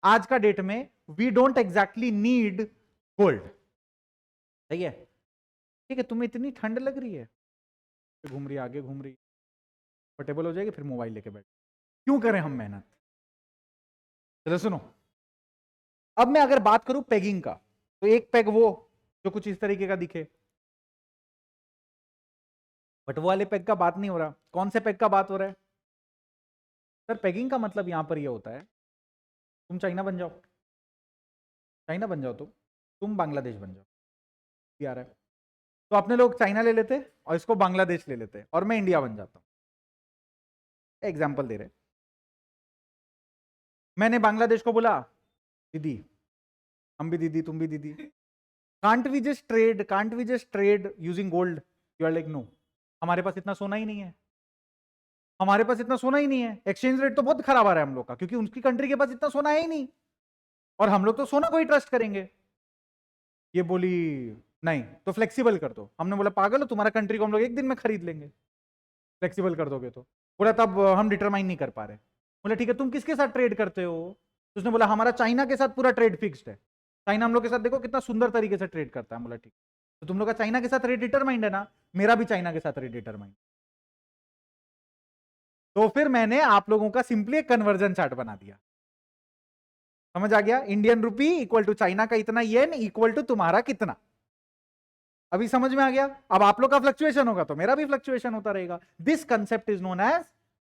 आज का डेट में we don't exactly need gold. सही है? ठीक है, तुम्हें इतनी ठंड लग रही है, घूम रही आगे घूम रही, कंफर्टेबल हो जाएगी, फिर मोबाइल लेके बैठ, क्यों करें हम मेहनत? चलो सुनो, अब मैं अगर बात करूं पेगिंग का, तो एक पेग वो जो कुछ इस तरीके का दिखे, बट वो वाले पेग का बात नहीं हो रहा। कौन से पेग का बात हो रहा है? सर पेगिंग का मतलब यहां पर ये होता है, तुम चाइना बन जाओ, चाइना बन जाओ, तुम बांग्लादेश बन जाओ, आ रहा है, तो अपने लोग चाइना ले लेते और इसको बांग्लादेश ले लेते और मैं इंडिया बन जाता हूं। एग्जाम्पल दे रहे, मैंने बांग्लादेश को बोला दीदी, हम भी दीदी तुम भी दीदी, can't we just trade using gold? You are like no, हमारे पास इतना सोना ही नहीं है, हमारे पास इतना सोना ही नहीं है, एक्सचेंज रेट तो बहुत खराब आ रहा है हम लोग का, क्योंकि उनकी कंट्री के पास इतना सोना है ही नहीं, और हम लोग तो सोना को ही ट्रस्ट करेंगे। ये बोली नहीं तो फ्लेक्सिबल कर दो। हमने बोला पागल हो, तुम्हारा कंट्री को हम लोग एक दिन में खरीद लेंगे, फ्लेक्सिबल कर दोगे तो? बोला तब हम डिटरमाइन नहीं कर पा रहे। बोला ठीक है, तुम किसके साथ ट्रेड करते हो? तो उसने बोला हमारा चाइना के साथ पूरा ट्रेड फिक्स्ड है, चाइना हम लोग के साथ देखो कितना सुंदर तरीके से ट्रेड करता है। बोला ठीक, तो तुम लोग का चाइना के साथ रेट डिटरमाइंड है ना, मेरा भी चाइना के साथ रेट डिटरमाइंड। तो फिर मैंने आप लोगों का सिंपली एक कन्वर्जन चार्ट बना दिया, समझ आ गया? Indian rupee equal to China का इतना, येन इक्वल टू तुम्हारा कितना। अभी समझ में आ गया? अब आप लोग का फ्लक्चुएशन होगा तो मेरा भी फ्लक्चुएशन होता रहेगा। This concept is known as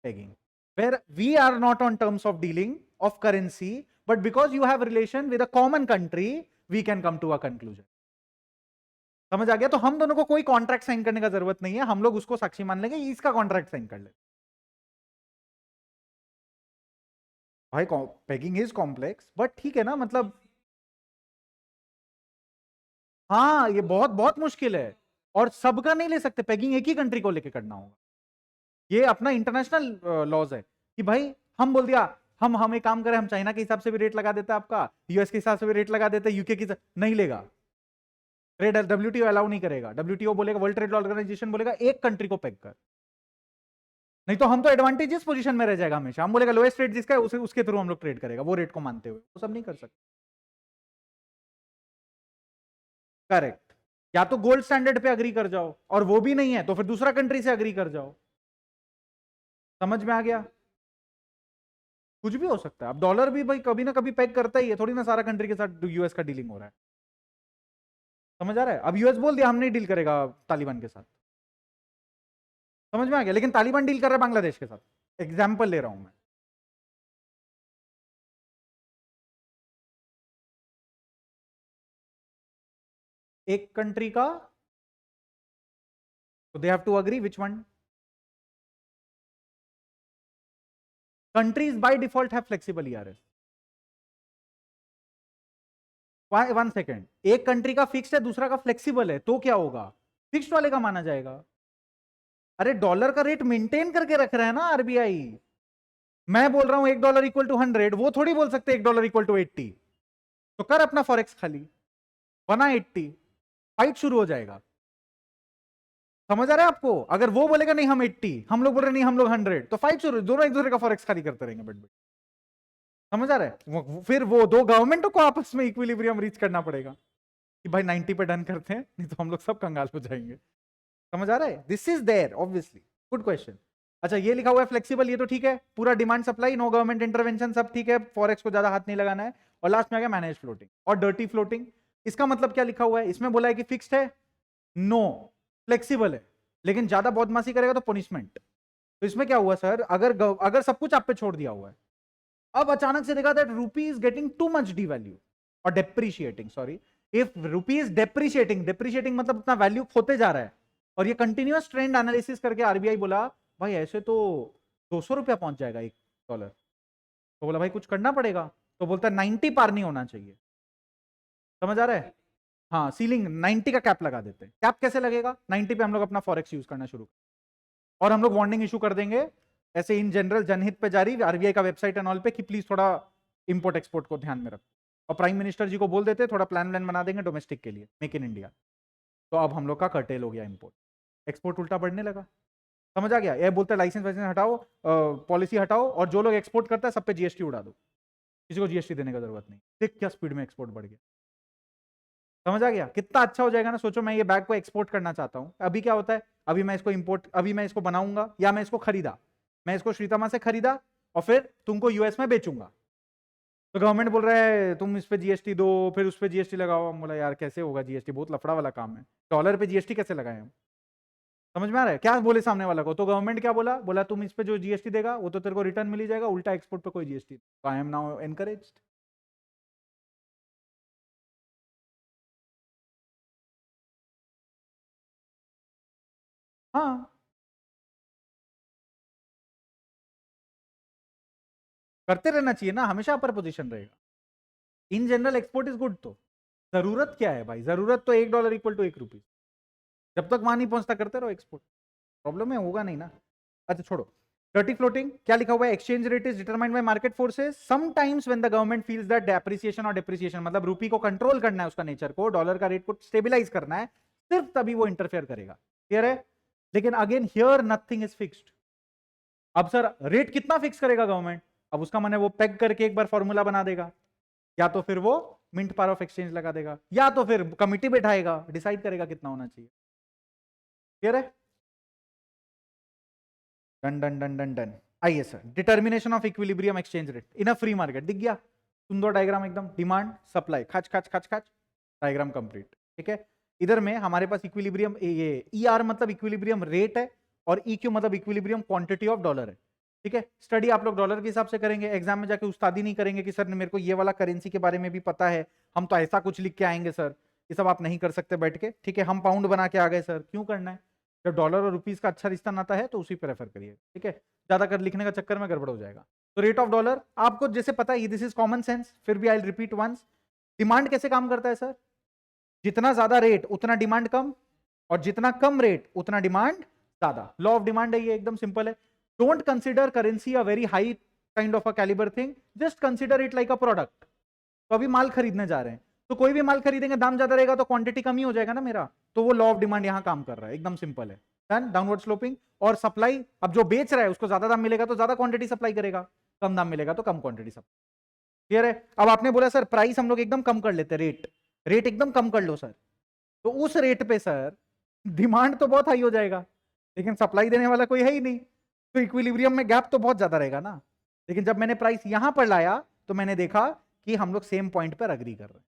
pegging, where we are not on terms of dealing of currency, but because you have relation with a common country, we can come to a conclusion. समझ आ गया? तो हम दोनों को कोई contract sign करने का जरूरत नहीं है, हम लोग उसको साक्षी मान लेंगे, इसका कॉन्ट्रैक्ट साइन कर ले। भाई पेगिंग इज कॉम्प्लेक्स, बट ठीक है ना, मतलब हाँ ये बहुत बहुत मुश्किल है, और सबका नहीं ले सकते पेगिंग, एक ही कंट्री को लेके करना होगा। ये अपना इंटरनेशनल लॉज है कि भाई हम बोल दिया, हम एक काम करें, हम चाइना के हिसाब से भी रेट लगा देते हैं आपका, यूएस के हिसाब से भी रेट लगा देते हैं, यूके की नहीं लेगा, ट्रेड WTO अलाउ नहीं करेगा। WTO बोलेगा, वर्ल्ड ट्रेड ऑर्गेनाइजेशन बोलेगा एक कंट्री को पेग कर, नहीं तो हम तो एडवांटेजेस पोजीशन में रह जाएगा हमेशा। हम बोलेगा लोएस्ट रेट जिसका है उसके थ्रू हम लोग ट्रेड करेगा, वो रेट को मानते हुए, वो सब नहीं कर सकते। करेक्ट, या तो गोल्ड स्टैंडर्ड पे अग्री कर जाओ, और वो भी नहीं है तो फिर दूसरा कंट्री से अग्री कर जाओ। समझ में आ गया? कुछ भी हो सकता है। अब डॉलर भी भाई कभी ना कभी पैक करता ही है, थोड़ी ना सारा कंट्री के साथ यूएस का डीलिंग हो रहा है। समझ आ रहा है? अब यूएस बोल दिया हम नहीं डील करेगा तालिबान के साथ, समझ में आ गया? लेकिन तालिबान डील कर रहा है बांग्लादेश के साथ। एग्जाम्पल ले रहा हूं मैं, एक कंट्री का, तो they have to agree which one? Countries by default have flexible ERS. 1 second, एक कंट्री का फिक्स्ड है, दूसरा का फ्लेक्सिबल है, तो क्या होगा? फिक्स्ड वाले का माना जाएगा। अरे डॉलर का रेट मेंटेन करके रख रहा है ना आरबीआई, मैं बोल रहा हूं $1 इक्वल टू 100, वो थोड़ी बोल सकते $1 इक्वल टू 80। तो कर अपना फॉरेक्स खाली, बना 80, फाइट शुरू हो जाएगा। समझ आ रहा है आपको? अगर वो बोलेगा नहीं हम 80, हम लोग बोल रहे नहीं हम लोग 100, तो फाइट शुरू, दोनों एक दूसरे का फॉरेक्स खाली करते रहेंगे बट समझ आ रहा है? फिर वो दो गवर्नमेंटों को आपस में इक्विलिब्रियम रीच करना पड़ेगा कि भाई 90 पे डन करते हैं, नहीं तो हम लोग सब कंगाल हो जाएंगे। समझ आ रहा है? This is there obviously. Good question. अच्छा ये लिखा हुआ है फ्लेक्सिबल, ये तो ठीक है, पूरा demand supply, no government intervention, सब ठीक है, फॉरेक्स को ज्यादा हाथ नहीं लगाना है। और लास्ट में आ गया मैनेज फ्लोटिंग और डर्टी फ्लोटिंग। इसका मतलब क्या लिखा हुआ है? इसमें बोला है कि फिक्स्ड है, नो, फ्लेक्सिबल है, लेकिन ज्यादा बदमाशी करेगा तो पनिशमेंट। तो इसमें क्या हुआ सर, अगर सब कुछ आप पे छोड़ दिया हुआ है, अब अचानक से देखा that rupee is getting too much devalue और depreciating, sorry, if rupee is depreciating, depreciating मतलब अपना वैल्यू खोते जा रहा है, और ये कंटिन्यूअस ट्रेंड एनालिसिस करके आरबीआई बोला भाई ऐसे तो ₹200 पहुंच जाएगा $1। तो बोला भाई कुछ करना पड़ेगा, तो बोलता है 90 पार नहीं होना चाहिए। समझ आ रहा है? हाँ, सीलिंग 90 का कैप लगा देते हैं। कैप कैसे लगेगा? 90 पे हम लोग अपना फॉरेक्स यूज करना शुरू, और हम लोग वार्निंग इशू कर देंगे ऐसे इन जनरल, जनहित पे जारी, आरबीआई का वेबसाइट एंड ऑल पे कि प्लीज थोड़ा इंपोर्ट एक्सपोर्ट को ध्यान में रखो। और प्राइम मिनिस्टर जी को बोल देते थोड़ा प्लान बना देंगे डोमेस्टिक के लिए, मेक इन इंडिया। तो अब हम लोग का कर्टेल हो गया इंपोर्ट, एक्सपोर्ट उल्टा बढ़ने लगा। समझ आ गया? ये बोलते हैं लाइसेंस वाइसेंस हटाओ, पॉलिसी हटाओ, और जो लोग एक्सपोर्ट करता है सब पे जीएसटी उड़ा दो, किसी को जीएसटी देने की जरूरत नहीं। देख क्या स्पीड में एक्सपोर्ट बढ़ गया। समझ आ गया? कितना अच्छा हो जाएगा ना। सोचो मैं ये बैग को एक्सपोर्ट करना चाहता हूं, अभी क्या होता है, अभी मैं इसको इंपोर्ट, अभी मैं इसको बनाऊंगा या मैं इसको खरीदा, मैं इसको श्रीतमा से खरीदा और फिर तुमको यूएस में बेचूंगा, तो गवर्नमेंट बोल रहा है तुम इस पे जीएसटी दो, फिर उस पे जीएसटी लगाओ। हम बोला यार कैसे होगा जीएसटी, बहुत लफड़ा वाला काम है, डॉलर पे जीएसटी कैसे लगाए हम? समझ में आ रहा है? क्या बोले सामने वाला को? तो गवर्नमेंट क्या बोला, बोला तुम इस पे जो जीएसटी देगा वो तो तेरे को रिटर्न मिल ही जाएगा, उल्टा एक्सपोर्ट पे कोई जीएसटी। तो आई एम नाउ एनकरेज्ड। हाँ, करते रहना चाहिए ना, हमेशा अपर पोजीशन रहेगा। In general export is good. तो जरूरत क्या है भाई? जरूरत तो $1 इक्वल टू ₹1, जब तक वहां नहीं पहुंचता करते रहो एक्सपोर्ट, प्रॉब्लम है, होगा नहीं ना। अच्छा छोड़ो। डर्टी फ्लोटिंग क्या लिखा हुआ है? Exchange rate is determined by market forces sometimes when the government feels that depreciation और डिप्रिसिएशन, मतलब रूपी को कंट्रोल करना है, उसका नेचर को, डॉलर का रेट को स्टेबिलाइज करना है, सिर्फ तभी वो इंटरफेयर करेगा। क्लियर है? लेकिन again here nothing is fixed. अब सर रेट कितना फिक्स करेगा गवर्नमेंट? अब उसका मन है वो पेग करके एक बार फॉर्मूला बना देगा, या तो फिर वो मिंट पावर ऑफ एक्सचेंज लगा देगा, या तो फिर कमिटी बैठाएगा, डिसाइड करेगा कितना होना चाहिए। क्लियर है? Done done done done done. आइए sir, determination of equilibrium exchange rate in a free market. दिख गया सुंदर डायग्राम एकदम, डिमांड सप्लाई, खच खच खच खच, डायग्राम कंप्लीट। ठीक है, इधर में हमारे पास इक्विलिब्रियम, ये ई आर मतलब इक्विलिब्रियम रेट है, और ई क्यू मतलब इक्विलिब्रियम क्वांटिटी ऑफ डॉलर है। ठीक है, स्टडी आप लोग डॉलर के हिसाब से करेंगे, एग्जाम में जाके उस्तादी नहीं करेंगे कि सर ने मेरे को ये वाला करेंसी के बारे में भी पता है, हम तो ऐसा कुछ लिख के आएंगे सर। ये सब आप नहीं कर सकते बैठ के। ठीक है, हम पाउंड बना के आ गए सर, क्यों करना है? जब डॉलर और रुपीज का अच्छा रिश्ता नाता है तो उसी पे रेफर करिए। ठीक है, ज्यादा कर लिखने का चक्कर में गड़बड़ हो जाएगा। तो रेट ऑफ डॉलर आपको जैसे पता है, दिस इज कॉमन सेंस, फिर भी आई रिपीट वंस। डिमांड कैसे काम करता है सर? जितना ज्यादा रेट उतना डिमांड कम, और जितना कम रेट उतना डिमांड ज्यादा। लॉ ऑफ डिमांड है ये, एकदम सिंपल है। Don't consider currency a very high kind of a calibre thing, just consider it like a product. तो अभी माल खरीदने जा रहे हैं, तो कोई भी माल खरीदेंगे, दाम ज्यादा रहेगा तो क्वांटिटी कम ही हो जाएगा ना मेरा। तो वो लॉ ऑफ डिमांड यहां काम कर रहा है, एकदम सिंपल है। Done, downward sloping. और सप्लाई, अब जो बेच रहा है उसको ज्यादा दाम मिलेगा तो ज्यादा क्वांटिटी सप्लाई करेगा, कम दाम मिलेगा तो कम क्वांटिटी सप्लाई। क्लियर है? अब आपने बोला सर प्राइस हम लोग एकदम कम कर लेते, रेट रेट एकदम कम कर लो सर, तो उस रेट पे सर डिमांड तो बहुत हाई हो जाएगा, लेकिन सप्लाई देने वाला कोई है ही नहीं, तो इक्विलिब्रियम में गैप तो बहुत ज्यादा रहेगा ना। लेकिन जब मैंने प्राइस यहां पर लाया तो मैंने देखा कि हम लोग सेम पॉइंट पर अग्री कर रहे हैं,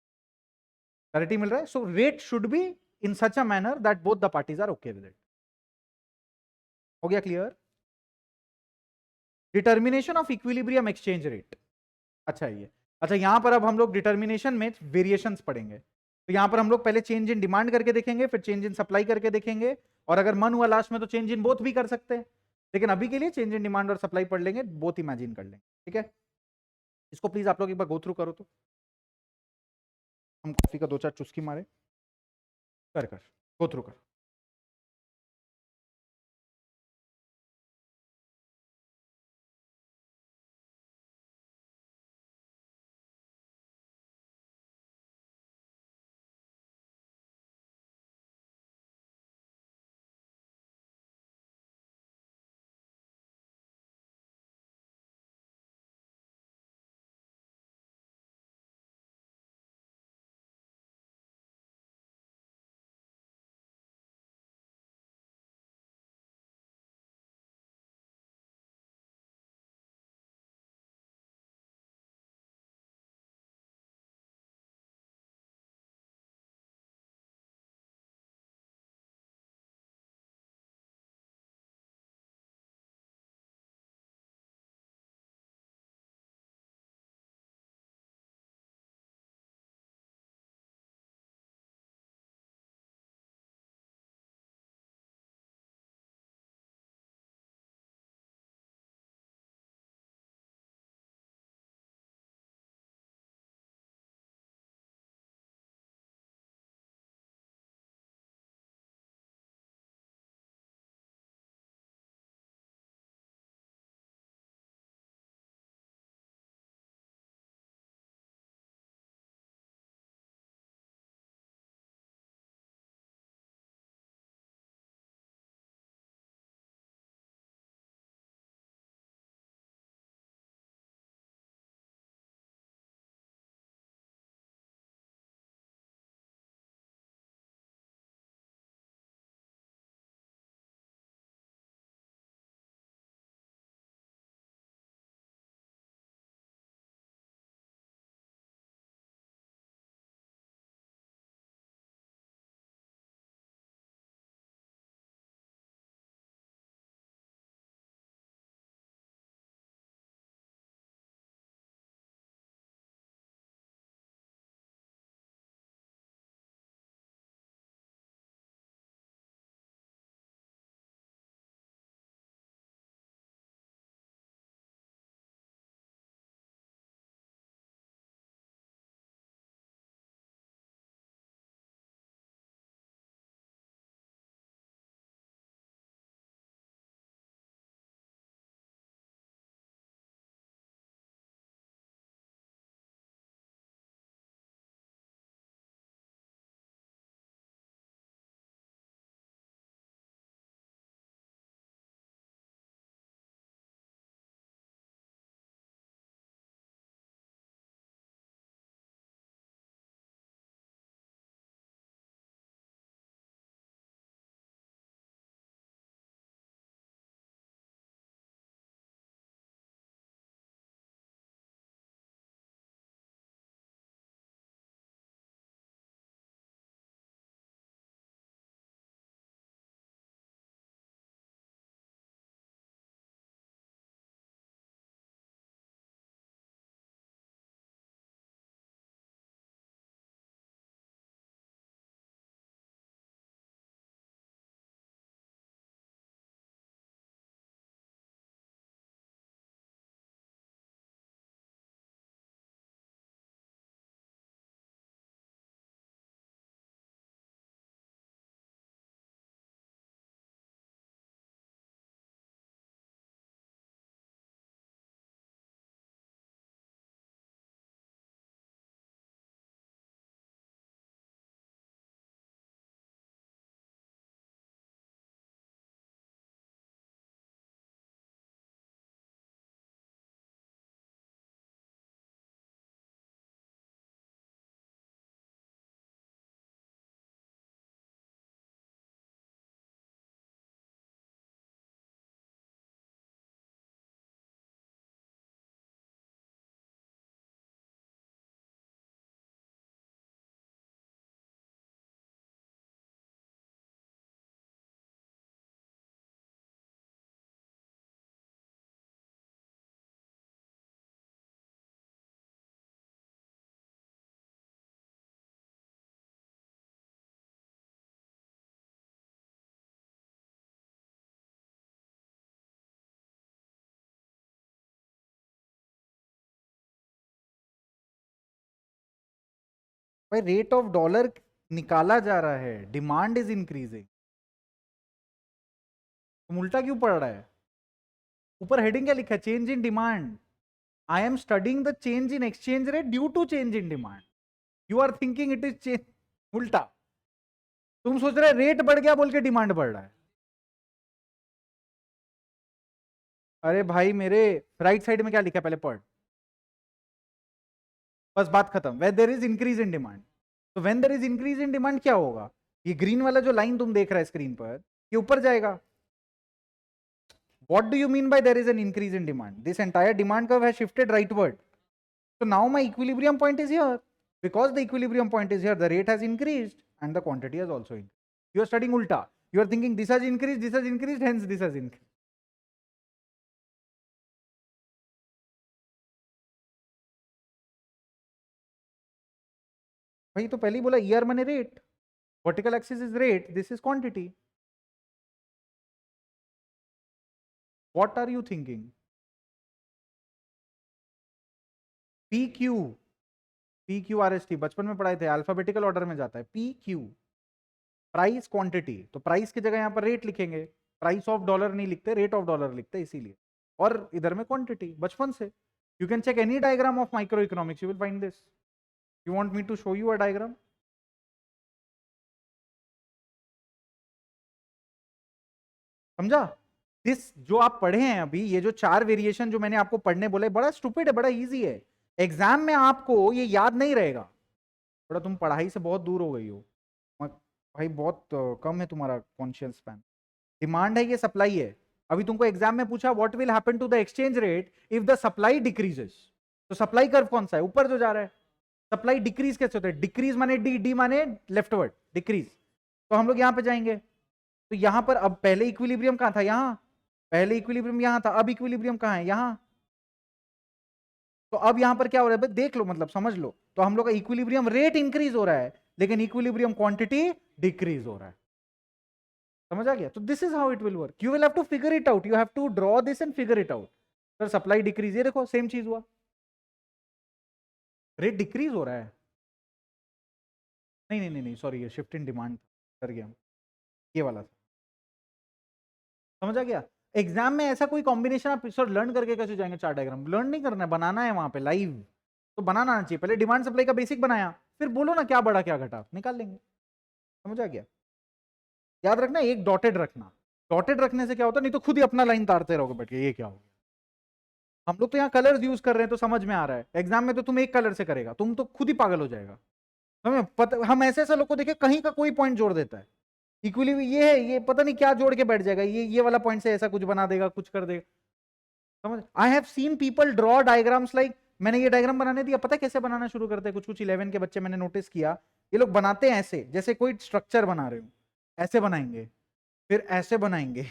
क्लैरिटी मिल रहा है। So rate should be in such a manner that both the parties are okay with it. हो गया clear? Determination of equilibrium exchange rate. अच्छा ये, अच्छा यहां पर अब हम लोग डिटर्मिनेशन में वेरिएशंस पढ़ेंगे। तो यहां पर हम लोग पहले चेंज इन डिमांड करके देखेंगे, फिर चेंज इन सप्लाई करके देखेंगे, और अगर मन हुआ लास्ट में तो चेंज इन बोथ भी कर सकते हैं। लेकिन अभी के लिए चेंज इन डिमांड और सप्लाई पढ़ लेंगे, बोथ इमेजिन कर लेंगे। ठीक है, इसको प्लीज आप लोग एक बार गो थ्रू करो, तो हम कॉफी का 2-4 चुस्की मारे, कर कर गो थ्रू कर। भाई रेट ऑफ डॉलर निकाला जा रहा है, डिमांड इज इंक्रीजिंग, तुम उल्टा क्यों पढ़ रहा है? ऊपर हेडिंग क्या लिखा है? Change in demand. I am studying the change in exchange rate due to change in demand. You are thinking it is change, उल्टा। तुम सोच रहे रेट बढ़ गया बोल के डिमांड बढ़ रहा है। अरे भाई मेरे, राइट साइड में क्या लिखा है पहले पढ़, बस बात खत्म। When there is increase in demand, तो when there is increase in demand क्या होगा? ये ग्रीन वाला जो लाइन तुम देख रहा है स्क्रीन पर, ये ऊपर जाएगा। What do you mean by there is an increase in demand? This entire demand curve has shifted rightward. So now my equilibrium point is here. Because the equilibrium point is here, the rate has increased and the quantity has also increased. You are studying ulta. You are thinking this has increased, hence this has increased. भाई तो पहले ही बोला ईयर माने rate, vertical axis is rate, this is quantity. What are you thinking? P Q, P Q R S T बचपन में पढ़ाए थे, अल्फाबेटिकल ऑर्डर में जाता है पी क्यू, प्राइस क्वांटिटी. तो प्राइस की जगह यहाँ पर रेट लिखेंगे, प्राइस ऑफ डॉलर नहीं लिखते, रेट ऑफ डॉलर लिखते इसीलिए. और इधर में क्वांटिटी बचपन से. You can check any diagram of micro economics, you will find this. You want me to show you a diagram? समझा? दिस जो आप पढ़े हैं अभी, ये जो चार वेरिएशन जो मैंने आपको पढ़ने बोले, बड़ा स्टूपिड है, बड़ा इजी है. एग्जाम में आपको ये याद नहीं रहेगा. बड़ा तुम पढ़ाई से बहुत दूर हो गई हो भाई, बहुत कम है तुम्हारा कॉन्शियस स्पैन. डिमांड है, ये सप्लाई है. अभी तुमको एग्जाम में पूछा what will happen to the exchange rate if the supply decreases. तो सप्लाई कर्व कौन सा है? ऊपर जो जा रहा है. सप्लाई डिक्रीज कैसे होता है? डिक्रीज माने डी, डी माने लेफ्टवर्ड डिक्रीज. तो हम लोग यहां पे जाएंगे, तो यहां पर अब पहले इक्विलिब्रियम कहां था? यहां. पहले इक्विलिब्रियम यहां था, अब इक्विलिब्रियम कहां है? यहां. तो अब यहां पर क्या हो रहा है देख लो, मतलब समझ लो. तो हम लोग का इक्विलिब्रियम रेट इंक्रीज हो रहा है, लेकिन इक्विलिब्रियम क्वांटिटी डिक्रीज हो रहा है. समझ आ गया? तो this is how it will work. You will have to figure it out, you have to draw this and figure it out. Sir supply decrease, ये देखो सेम चीज हुआ, रेट डिक्रीज हो रहा है. नहीं नहीं नहीं नहीं सॉरी, ये शिफ्ट इन डिमांड कर गया, ये वाला था. समझ आ गया? एग्जाम में ऐसा कोई कॉम्बिनेशन आप सर लर्न करके कैसे जाएंगे? चार डायग्राम लर्न नहीं करना है, बनाना है वहां पे लाइव. तो बनाना आना चाहिए. पहले डिमांड सप्लाई का बेसिक बनाया, फिर बोलो ना क्या बढ़ा क्या घटा, निकाल लेंगे. समझ आ गया? याद रखना एक डॉटेड रखना. डॉटेड रखने से क्या होता है, नहीं तो खुद ही अपना लाइन तारते रहोगे बैठ के, ये क्या हो गया. हम लोग तो यहाँ कलर्स यूज कर रहे हैं तो समझ में आ रहा है. एग्जाम में तो तुम एक कलर से करेगा, तुम तो खुद ही पागल हो जाएगा. हमें पता, हम ऐसे ऐसे लोग को देखे कहीं का कोई पॉइंट जोड़ देता है. इक्वली ये है, ये पता नहीं क्या जोड़ के बैठ जाएगा, ये वाला पॉइंट से ऐसा कुछ बना देगा, कुछ कर देगा. समझ? आई have seen people draw diagrams like, मैंने ये डायग्राम बनाने दिया, पता है कैसे बनाना शुरू करते हैं? कुछ कुछ 11 के बच्चे मैंने नोटिस किया, ये लोग बनाते हैं ऐसे, जैसे कोई स्ट्रक्चर बना रहे हो. ऐसे बनाएंगे, फिर ऐसे बनाएंगे.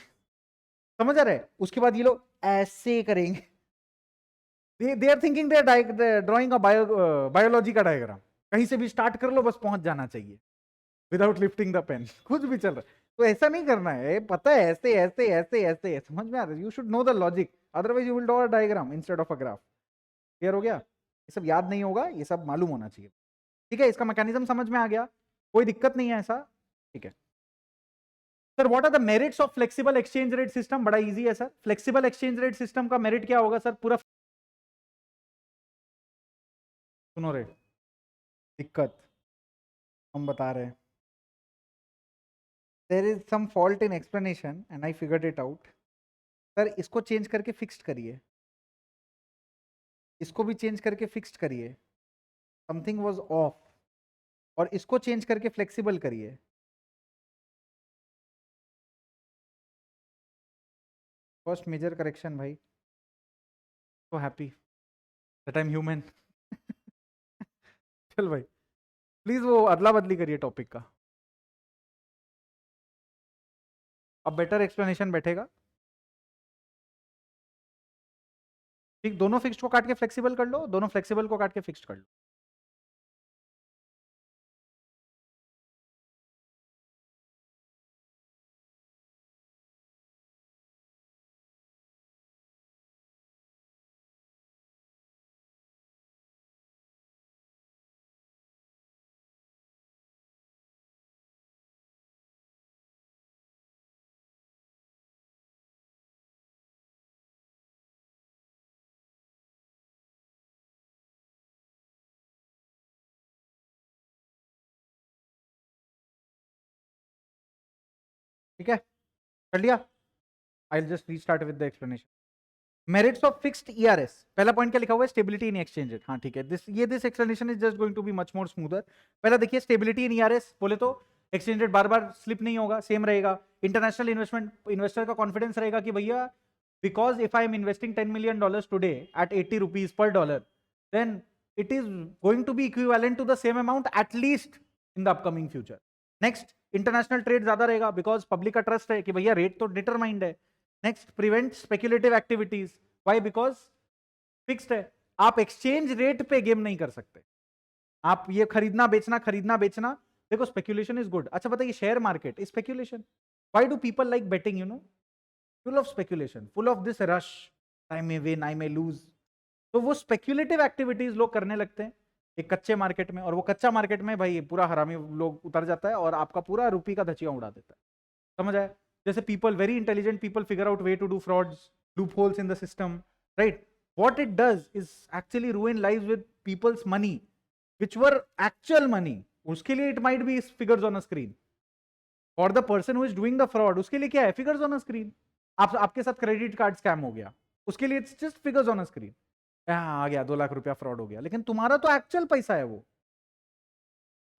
समझ आ रहा है? उसके बाद ये लोग ऐसे करेंगे. They are thinking they are drawing a biology का डायग्राम. कहीं से भी स्टार्ट कर लो, बस पहुंच जाना चाहिए विदाउट लिफ्टिंग द पेन. कुछ भी चल रहा है. तो ऐसा नहीं करना है, पता है ऐसे ऐसे ऐसे ऐसे, समझ में आ रहा है? You should know the logic, otherwise you will draw a diagram instead of a graph. Clear हो गया? ये सब याद नहीं होगा, ये सब मालूम होना चाहिए. ठीक है, इसका मैकेनिज्म समझ में आ गया, कोई दिक्कत नहीं है ऐसा. ठीक है sir, what are the merits of flexible exchange rate system? बड़ा इजी है sir. Flexible exchange rate system का मेरिट क्या होगा सर? पूरा सुनो रे, दिक्कत हम बता रहे हैं. There is some fault in explanation and I figured it out. Sir इसको चेंज करके फिक्स्ड करिए, इसको भी चेंज करके फिक्स्ड करिए, समथिंग वाज ऑफ. और इसको चेंज करके फ्लेक्सिबल करिए. फर्स्ट मेजर करेक्शन भाई. So happy that I am human. चल भाई, प्लीज वो अदला बदली करिए टॉपिक का. अब बेटर एक्सप्लेनेशन बैठेगा. ठीक, दोनों फिक्स्ड को काट के फ्लेक्सिबल कर लो, दोनों फ्लेक्सिबल को काट के फिक्स्ड कर लो. ठीक है, कर लिया? I will just restart with the explanation. Merits of fixed ERS, पहला पॉइंट क्या लिखा हुआ है? Stability in exchange rate. हाँ ठीक है, this explanation is just going to be much more smoother. पहला देखिए, स्टेबिलिटी इन ईआरएस बोले तो एक्सचेंज रेट बार बार स्लिप नहीं होगा, सेम रहेगा। इंटरनेशनल इन्वेस्टर का कॉन्फिडेंस रहेगा कि भैया, because if I am investing $10 million today at 80 rupees per dollar, then it is going to be equivalent to the same amount at least in the upcoming future. Next, international trade ज्यादा रहेगा because public का trust है कि भैया rate तो determined है। Next, prevent speculative activities. Why? Because fixed है, आप एक्सचेंज रेट पे गेम नहीं कर सकते। आप ये खरीदना बेचना, देखो स्पेक्युलेशन इज गुड। अच्छा बताइए, share market is speculation. Why do people like betting? You know, full of speculation, full of this rush, I may win, I may lose. तो वो स्पेक्युलेटिव एक्टिविटीज लोग करने लगते हैं एक कच्चे मार्केट में, और वो कच्चा मार्केट में भाई पूरा हरामी लोग उतर जाता है और आपका पूरा रुपये का धचिया उड़ा देता है। समझ आया? जैसे people, very intelligent people figure out way to do frauds, loopholes in the system, right? What it does is actually ruin lives with people's money which were actual money. उसके लिए it might be figures on a screen. For the person who is doing the fraud, उसके लिए क्या है? Figures on a screen. आपके साथ credit card scam हो गया, उसके लिए it's just figures on a screen. आ गया 2 लाख रुपया फ्रॉड हो गया, लेकिन तुम्हारा तो एक्चुअल पैसा है वो।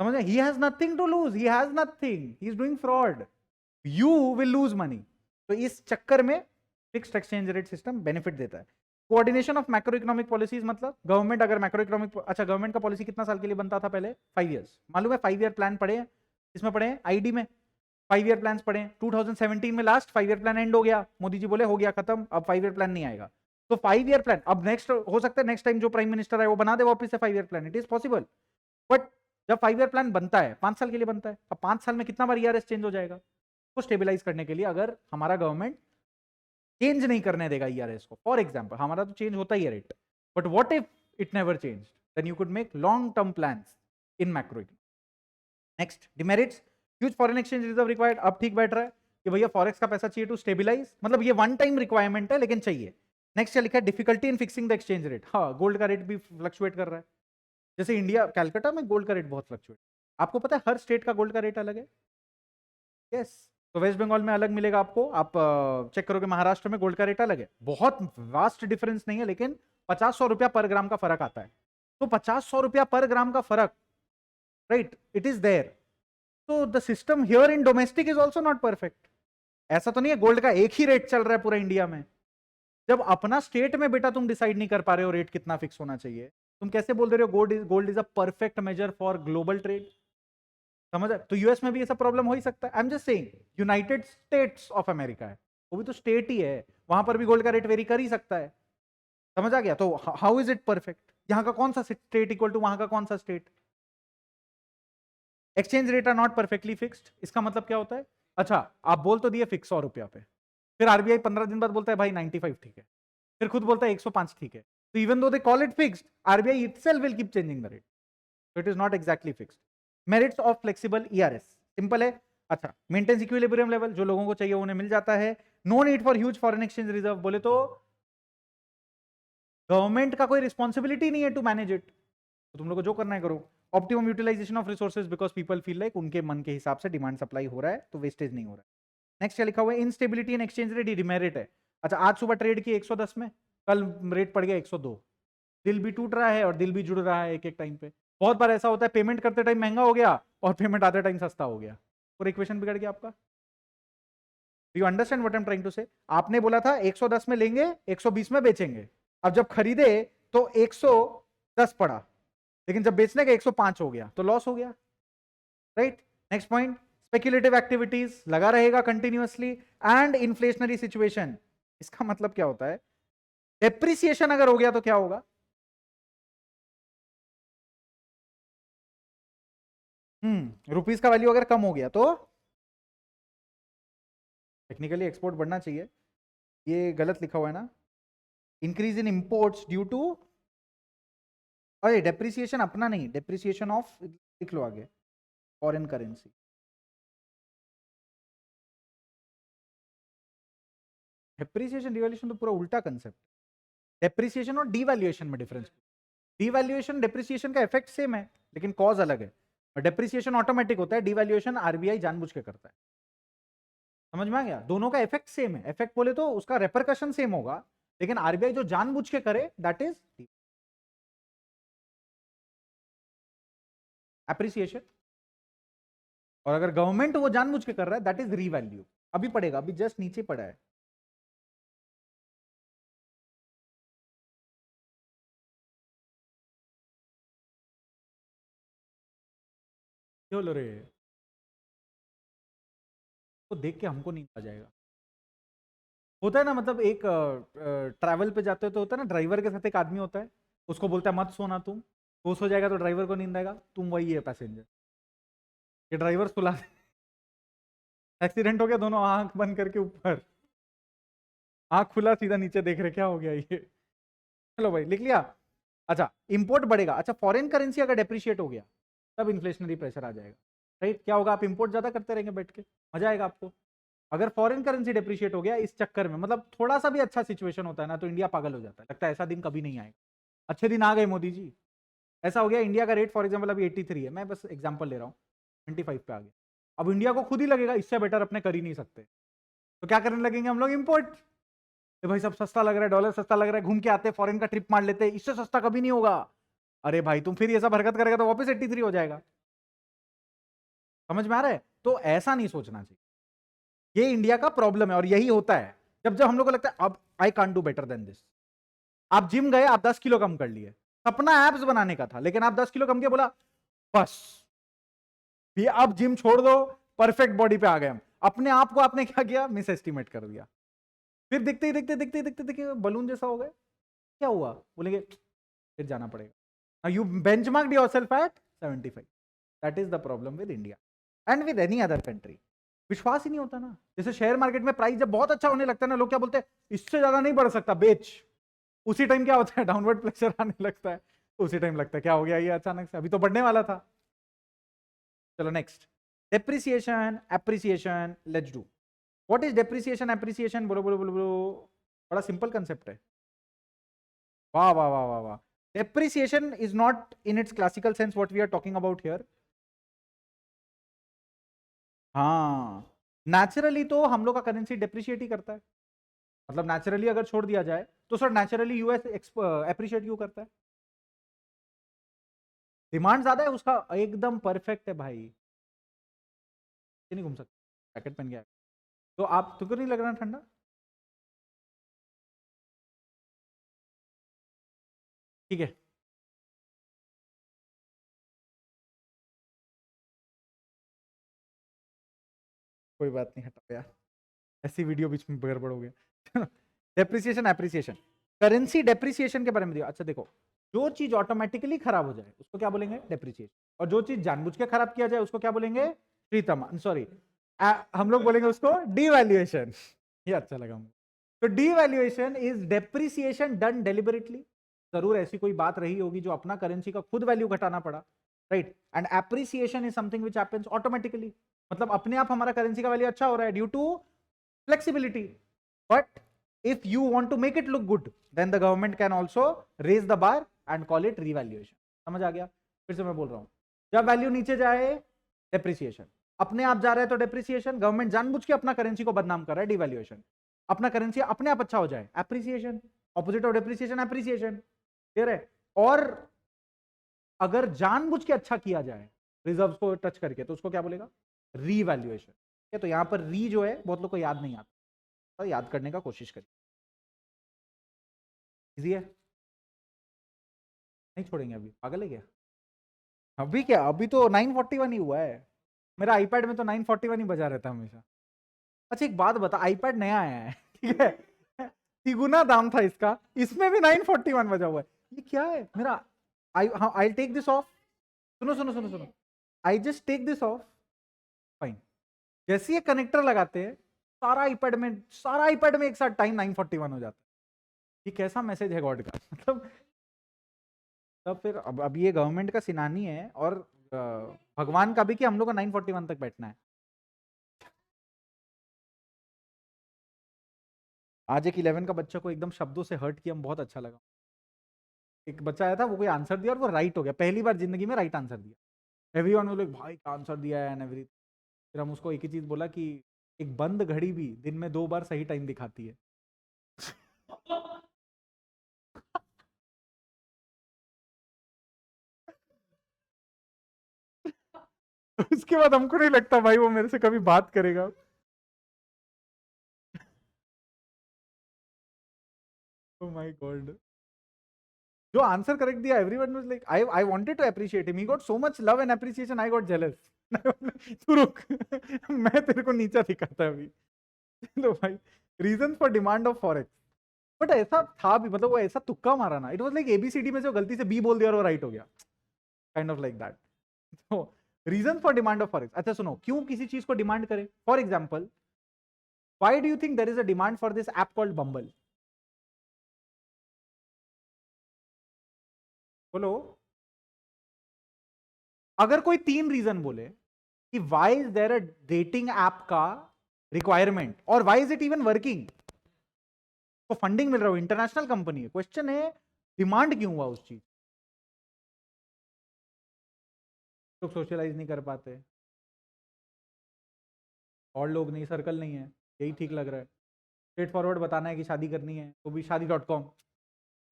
समझ? He has nothing to lose, he has nothing, he is doing fraud, you will lose money. तो इस चक्कर में fixed exchange rate system benefit देता है। Coordination of macro economic policies, मतलब गवर्नमेंट अगर मैक्रो इकोनॉमिक, अच्छा गवर्नमेंट का पॉलिसी कितना साल के लिए बनता था पहले? 5 years। मालूम है 5 year प्लान पढ़े हैं? इसमें पढ़े हैं आईडी में 5 year प्लान पढ़े हैं। 2017 में लास्ट 5 year प्लान एंड हो गया, मोदी जी बोले हो गया खत्म, अब 5 year प्लान नहीं आएगा। तो 5 year प्लान अब नेक्स्ट हो सकता है, नेक्स्ट टाइम जो प्राइम मिनिस्टर है वो बना दे वापस से 5 year plan, it is possible. But जब 5 year प्लान बनता है 5 साल के लिए बनता है, अब 5 साल में कितना बार ईआरएस चेंज हो जाएगा? को स्टेबलाइज करने के लिए अगर हमारा गवर्नमेंट चेंज नहीं करने देगा ईआरएस को, फॉर एग्जांपल हमारा तो चेंज होता ही है rate, but what if it never changed, then you could make long term plans in macro economy. Next, demerits, huge foreign exchange reserve required. अब ठीक बैठ रहा है कि भैया फॉरेक्स का पैसा चाहिए टू स्टेबलाइज, मतलब ये वन टाइम रिक्वायरमेंट है लेकिन चाहिए। नेक्स्ट क्या लिखा है? Difficulty in fixing the exchange rate. हाँ, गोल्ड का रेट भी फ्लक्चुएट कर रहा है। जैसे इंडिया, कैलकाटा में गोल्ड का रेट बहुत फ्लक्चुएट। आपको पता है हर स्टेट का गोल्ड का रेट अलग है? यस। तो वेस्ट बंगाल में अलग मिलेगा आपको, आप चेक करोगे महाराष्ट्र में गोल्ड का रेट अलग है। बहुत वास्ट डिफरेंस नहीं है, लेकिन 50-100 रुपया पर ग्राम का फर्क आता है। तो 50-100 रुपया पर ग्राम का फर्क, राइट, इट इज देयर। तो the system here in domestic is also not perfect. ऐसा तो नहीं है गोल्ड का एक ही रेट चल रहा है पूरा इंडिया में। जब अपना स्टेट में बेटा तुम डिसाइड नहीं कर पा रहे हो रेट कितना फिक्स होना चाहिए, तुम कैसे बोल दे रहे हो gold is a perfect measure for global trade? समझ? तो यूएस में भी ऐसा प्रॉब्लम हो ही सकता है। I am just saying, United states of America है, वो भी तो स्टेट ही है, वहां पर भी गोल्ड का रेट वेरी कर ही सकता है। समझ आ गया? तो हाउ इज इट परफेक्ट? यहाँ का कौन सा स्टेट इक्वल टू वहां का कौन सा state? Exchange rate are not perfectly fixed, इसका मतलब क्या होता है? अच्छा, आप बोल तो दिए फिक्स 100 रुपया पे, फिर आरबीआई 15 दिन बाद बोलता है भाई 95 ठीक है, फिर खुद बोलता है 105 ठीक है। तो even though they call it fixed, RBI itself will keep changing the rate, so it is not exactly fixed. Merits of flexible ERS, simple है। अच्छा, मेंटेन्स इक्विलिब्रियम लेवल, जो लोगों को चाहिए उन्हें मिल जाता है। No need for huge foreign exchange reserve, बोले तो गवर्नमेंट का कोई रिस्पॉन्सिबिलिटी नहीं है टू मैनेज इट, तो तुम लोग को जो करना है करो। Optimum utilisation of resources, because people feel like उनके मन के हिसाब से डिमांड सप्लाई हो रहा है, तो वेस्टेज नहीं हो रहा है। नेक्स्ट क्या लिखा हुआ है? इनस्टेबिलिटी इन एक्सचेंज रेट, डिमेरिट है। अच्छा, आज सुबह ट्रेड की 110 में, कल रेट पड़ गया 102, दिल भी टूट रहा है और दिल भी जुड़ रहा है एक एक टाइम पे। बहुत बार ऐसा होता है, पेमेंट करते टाइम महंगा हो गया और पेमेंट आते टाइम सस्ता हो गया, और इक्वेशन बिगड़ गया आपका। You understand what I am trying to say? आपने बोला था 110 में लेंगे 120 में बेचेंगे, अब जब खरीदे तो 110 पड़ा, लेकिन जब बेचने का 105 हो गया तो लॉस हो गया, right? Next point, speculative activities लगा रहेगा कंटिन्यूअसली, एंड इन्फ्लेशनरी सिचुएशन। इसका मतलब क्या होता है? डेप्रिसिएशन अगर हो गया तो क्या होगा? रुपीस का वैल्यू अगर कम हो गया तो टेक्निकली एक्सपोर्ट बढ़ना चाहिए, ये गलत लिखा हुआ है ना। Increase in imports due to, अरे डेप्रिसिएशन अपना नहीं, डेप्रिसिएशन ऑफ लिख लो आगे, फॉरेन करेंसी। डेप्रिसिएशन डिवैल्यूएशन तो पूरा उल्टा कंसेप्ट। डेप्रिसिएशन और डिवैल्यूएशन में डिफरेंस, डिवैल्यूएशन डेप्रिसिएशन का इफेक्ट सेम है लेकिन कॉज अलग है। डेप्रिसिएशन ऑटोमेटिक होता है, डिवैल्यूएशन आरबीआई जानबूझ के करता है। समझ में आ गया? दोनों का इफेक्ट सेम है, इफेक्ट बोले तो उसका रेपरकशन सेम होगा, लेकिन आरबीआई जो जानबूझ के करे दैट इज एप्रिसिएशन, और अगर गवर्नमेंट वो जानबूझ के कर रहा है दैट इज रीवैल्यू। अभी पड़ेगा, अभी जस्ट नीचे पड़ा है। क्यों लो रे? तो देख के हमको नींद आ जाएगा। होता है ना, मतलब एक ट्रैवल पे जाते हो तो होता है ना, ड्राइवर के साथ एक आदमी होता है, उसको बोलता है मत सोना तुम, वो सो जाएगा तो ड्राइवर को नींद आएगा। तुम वही है पैसेंजर, ये ड्राइवर सुला दे। एक्सीडेंट हो गया, दोनों आंख बंद करके ऊपर, आंख खुला सीधा नीचे देख रहे क्या हो गया ये। चलो भाई लिख लिया। अच्छा, इंपोर्ट बढ़ेगा। अच्छा, फॉरेन करेंसी अगर डेप्रिशिएट हो गया तब इन्फ्लेशनरी प्रेशर आ जाएगा, राइट? क्या होगा? आप इंपोर्ट ज्यादा करते रहेंगे बैठ के, मजा आएगा आपको। अगर फॉरेन करेंसी डेप्रिशिएट हो गया इस चक्कर में, मतलब थोड़ा सा भी अच्छा सिचुएशन होता है ना, तो इंडिया पागल हो जाता है, लगता है ऐसा दिन कभी नहीं आएगा। अच्छे दिन आ गए मोदी जी। ऐसा हो गया, इंडिया का रेट फॉर एग्जाम्पल अभी 83 है, मैं बस एग्जाम्पल ले रहा हूँ, 25 पे आ गया। अब इंडिया को खुद ही लगेगा इससे बेटर अपने कर ही नहीं सकते, तो क्या करने लगेंगे हम लोग? इंपोर्ट। भाई सब सस्ता लग रहा है, डॉलर सस्ता लग रहा है, घूम के आते, फॉरेन का ट्रिप मार लेते, इससे सस्ता कभी नहीं होगा। अरे भाई तुम फिर ये सब हरकत करेगा तो वापस 83 हो जाएगा। समझ में आ रहा है? तो ऐसा नहीं सोचना चाहिए, ये इंडिया का प्रॉब्लम है। और यही होता है जब जब हम लोग को लगता है अब I can't do better than this. आप जिम गए, आप 10 किलो कम कर लिए, सपना एब्स बनाने का था, लेकिन आप 10 किलो कम किया, बोला बस ये अब जिम छोड़ दो, परफेक्ट बॉडी पे आ गए हम। अपने आप को आपने क्या किया? मिस एस्टिमेट कर दिया। फिर दिखते ही दिखते दिखते दिखते दिखते बलून जैसा हो गए। क्या हुआ? बोलेंगे फिर जाना पड़ेगा। You benchmark yourself at 75। That is the problem with India and with any other country. विश्वास ही नहीं होता ना। जैसे शेयर मार्केट में प्राइस जब बहुत अच्छा होने लगता है ना, लोग क्या बोलते हैं? इससे ज्यादा नहीं बढ़ सकता, बेच। उसी टाइम क्या होता है? डाउनवर्ड प्रेशर आने लगता है। उसी टाइम लगता है क्या हो गया ये अचानक से, अभी तो बढ़ने वाला था। चलो next, depreciation appreciation, let's do. What is depreciation appreciation? बोलो बोलो बोलो बोलो। बड़ा सिंपल कंसेप्ट है। वाह वाह वाह वाह वाह। Depreciation is not in its classical sense what we are talking about here. हाँ, नेचुरली तो हम लोग का करेंसी डेप्रिशिएट ही करता है। मतलब नेचुरली अगर छोड़ दिया जाए तो सर नेचुरली यूएस एप्रिशिएट क्यों करता है? डिमांड ज्यादा है उसका, एकदम परफेक्ट है भाई, ये नहीं घूम सकता, जैकेट पहन गया। तो आप तुमको नहीं लग रहा ठंडा? ठीक है, कोई बात नहीं, हटा यार, ऐसी वीडियो बीच में गड़बड़ हो गया। डेप्रिसिएशन एप्रिसिएशन, करेंसी डेप्रिसिएशन के बारे में दिया। अच्छा देखो, जो चीज ऑटोमेटिकली खराब हो जाए उसको क्या बोलेंगे? डेप्रिसिएशन। और जो चीज जानबूझ के खराब किया जाए उसको क्या बोलेंगे? प्रीतम, सॉरी, हम लोग बोलेंगे उसको डीवैल्यूएशन। ये अच्छा लगा मुझे। तो devaluation is depreciation done deliberately. जरूर ऐसी कोई बात रही होगी जो अपना करेंसी का खुद वैल्यू घटाना पड़ा, right? And appreciation is something which happens automatically, मतलब अपने आप हमारा करेंसी का वैल्यू अच्छा हो रहा है due to flexibility. But if you want to make it look good, then the government can also raise the bar and call it revaluation. समझ आ गया? फिर से मैं बोल रहा हूं, जब वैल्यू नीचे जाए डेप्रिसिएशन, अपने आप जा रहा है तो डेप्रिसिएशन, गवर्नमेंट जानबूझ के अपना करेंसी को बदनाम कर रहा है, डिवैल्यूएशन। अपना करेंसी अपने आप अच्छा हो जाए, appreciation. Opposite of depreciation appreciation, clear है? और अगर जानबूझ के अच्छा किया जाए रिजर्व को टच करके, तो उसको क्या बोलेगा? रीवैल्यूएशन। तो यहां पर री जो है बहुत लोग को याद नहीं आता, तो याद करने का कोशिश करिए, इजी है। नहीं छोड़ेंगे अभी, पागल है क्या? अभी क्या, अभी तो 941 ही हुआ है। मेरा आईपैड में तो 941 ही बजा रहता है हमेशा। अच्छा एक बात बता, आईपैड नया आया है, ठीक है, तिगुना दाम था इसका, इसमें भी 941 बजा हुआ है। ये क्या है मेरा? I take this off. सुनो सुनो सुनो सुनो, I just take this off, fine. जैसे ये कनेक्टर लगाते हैं, सारा आईपैड में एक साथ टाइम 941 हो जाता है। ये कैसा मैसेज है गॉड का? मतलब तब फिर अब ये गवर्नमेंट का सिनानी है, और भगवान का भी, कि हम लोग को 941 तक बैठना है। आज एक 11 का बच्चा को एकदम शब्दों से हर्ट किया, बहुत अच्छा लगा। एक बच्चा आया था, वो कोई आंसर दिया और वो राइट हो गया, पहली बार जिंदगी में राइट आंसर दिया। एवरीवन बोले भाई क्या आंसर दिया है एंड एवरी। फिर हम उसको एक ही चीज बोला कि एक बंद घड़ी भी दिन में 2 बार सही टाइम दिखाती है। उसके बाद हमको नहीं लगता भाई वो मेरे से कभी बात करेगा। Oh my God. जो आंसर करेक्ट दिया everyone was like I wanted to appreciate him, he got so much love and appreciation, I got jealous. तू रुक, मैं तेरे को नीचा दिखाता अभी। तो भाई reason for demand of forex, but ऐसा था भी, मतलब वो ऐसा तुक्का मारा ना, इट वाज लाइक एबीसीडी में से गलती से बी बोल दिया और वो राइट हो गया, काइंड ऑफ लाइक दैट। तो reason for demand of forex, अच्छा सुनो, क्यों किसी चीज को डिमांड करे? For example, why do you think there is a demand for this app called Bumble? बोलो। अगर कोई 3 रीजन बोले कि why is there a dating app का रिक्वायरमेंट और why is it even working, तो फंडिंग मिल रहा हो, इंटरनेशनल कंपनी है, क्वेश्चन है डिमांड क्यों हुआ उस चीज? लोग सोशलाइज नहीं कर पाते, और लोग नहीं, सर्कल नहीं है, यही ठीक लग रहा है, स्ट्रेट फॉरवर्ड बताना है कि शादी करनी है तो भी शादी.com।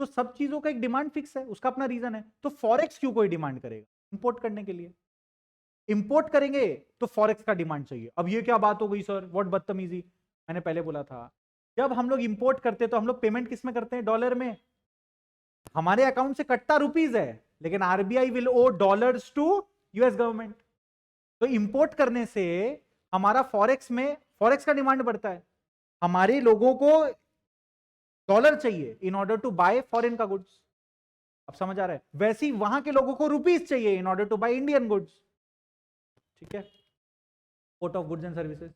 तो सब चीजों का एक डिमांड फिक्स है, उसका अपना रीजन है। तो फॉरेक्स क्यों कोई डिमांड करेगा? इंपोर्ट करने के लिए। इंपोर्ट करेंगे तो फॉरेक्स का डिमांड चाहिए। अब ये क्या बात हो गई सर, व्हाट बदतमीजी। मैंने पहले बोला था, जब हम लोग इंपोर्ट करते हैं तो हम लोग पेमेंट किस में करते हैं? डॉलर में। हमारे अकाउंट से कटता रुपीज है, लेकिन RBI will owe dollars to US government. तो इंपोर्ट करने से हमारा फॉरेक्स में, फॉरेक्स का डिमांड बढ़ता है, हमारे लोगों को डॉलर चाहिए in order to buy foreign का गुड्स। अब समझ आ रहा है? वैसे ही वहां के लोगों को रुपीज चाहिए in order to buy Indian goods. ठीक है, port of goods and services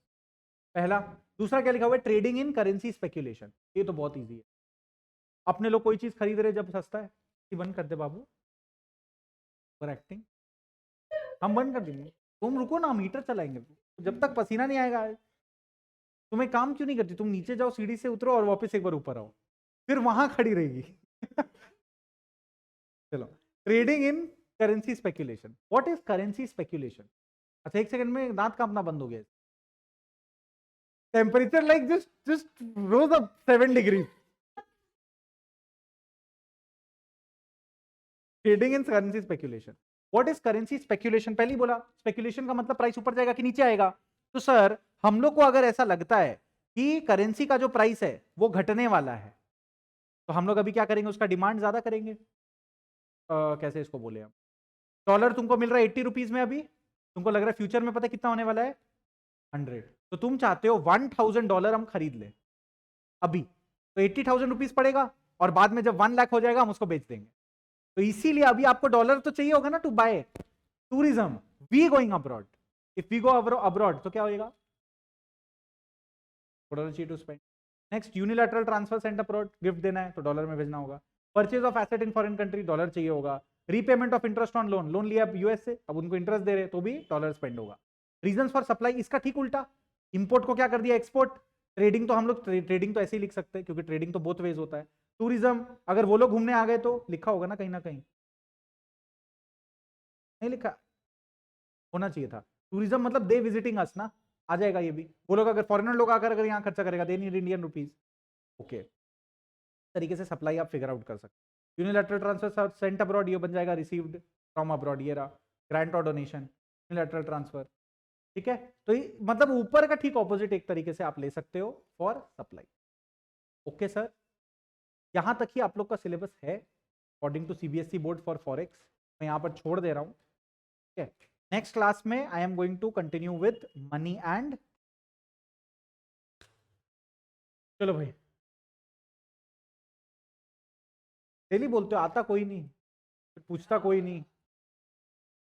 पहला। दूसरा क्या लिखा हुआ है? Trading in currency speculation. ये तो बहुत इजी है। अपने लोग कोई चीज खरीद रहे जब सस्ता है, बंद कर दे बाबू, ओवर एक्टिंग, हम बंद कर देंगे, तुम रुको ना, मीटर चलाएंगे, जब तक पसीना नहीं आएगा। तुम्हें काम क्यों नहीं करती? तुम नीचे जाओ, सीढ़ी से उतरो और वापस एक बार ऊपर आओ, फिर वहां खड़ी रहेगी। चलो, trading in currency speculation. What is currency speculation? अच्छा एक सेकंड में दांत कांपना बंद हो गया। Temperature like just rose up 7 degree. Trading in currency speculation. What is currency speculation? पहले ही बोला, स्पेक्यूलेशन का मतलब प्राइस ऊपर जाएगा कि नीचे आएगा। तो सर हम लोग को अगर ऐसा लगता है कि करेंसी का जो प्राइस है वो घटने वाला है, तो हम लोग अभी क्या करेंगे? उसका डिमांड ज्यादा करेंगे। कैसे इसको बोले हम? डॉलर तुमको मिल रहा है 80 रुपीज में, अभी तुमको लग रहा है फ्यूचर में पता कितना होने वाला है? 100। तो तुम चाहते हो $1000 हम खरीद ले अभी, तो 80,000 रुपीज पड़ेगा, और बाद में जब 1 लाख हो जाएगा हम उसको बेच देंगे। तो इसीलिए अभी आपको डॉलर तो चाहिए होगा ना to buy tourism, we going abroad. If we go abroad तो क्या होगा? डॉलर चाहिए to spend. Next, unilateral transfer sent abroad, gift देना है तो डॉलर में भेजना होगा। Purchase of asset in foreign country, dollar चाहिए होगा। Repayment of interest on loan, loan लिया यूएस से, अब उनको इंटरेस्ट दे रहे तो भी डॉलर स्पेंड होगा। रीजन फॉर सप्लाई, इसका ठीक उल्टा, इंपोर्ट को क्या कर दिया? एक्सपोर्ट। ट्रेडिंग तो हम लोग ट्रेडिंग तो ऐसे ही लिख सकते हैं, क्योंकि ट्रेडिंग तो बोथ वेज होता है। टूरिज्म, अगर वो लोग घूमने आ गए तो लिखा होगा ना कहीं ना कहीं, नहीं लिखा होना चाहिए था। टूरिज्म मतलब दे विजिटिंग अस ना, आ जाएगा ये भी। वो लोग अगर फॉरेनर लोग आकर अगर यहाँ खर्चा करेगा, they need Indian rupees. Okay, तरीके से सप्लाई आप फिगर आउट कर सकते। यूनिलैटरल ट्रांसफर सेंट अब्रॉड, ये बन जाएगा रिसीव्ड फ्रॉम अब्रॉड, ये रहा। ग्रांट और डोनेशन, यूनिलैटरल ट्रांसफर। ठीक है, तो मतलब ऊपर का ठीक ऑपोजिट एक तरीके से आप ले सकते हो फॉर सप्लाई। ओके सर, यहां तक ही आप लोग का सिलेबस है according to CBSE board for forex. मैं यहां पर छोड़ दे रहा हूं। ठीक है, नेक्स्ट क्लास में I am going to continue with money and, चलो भाई, डेली बोलते हो, आता कोई नहीं, पूछता कोई नहीं।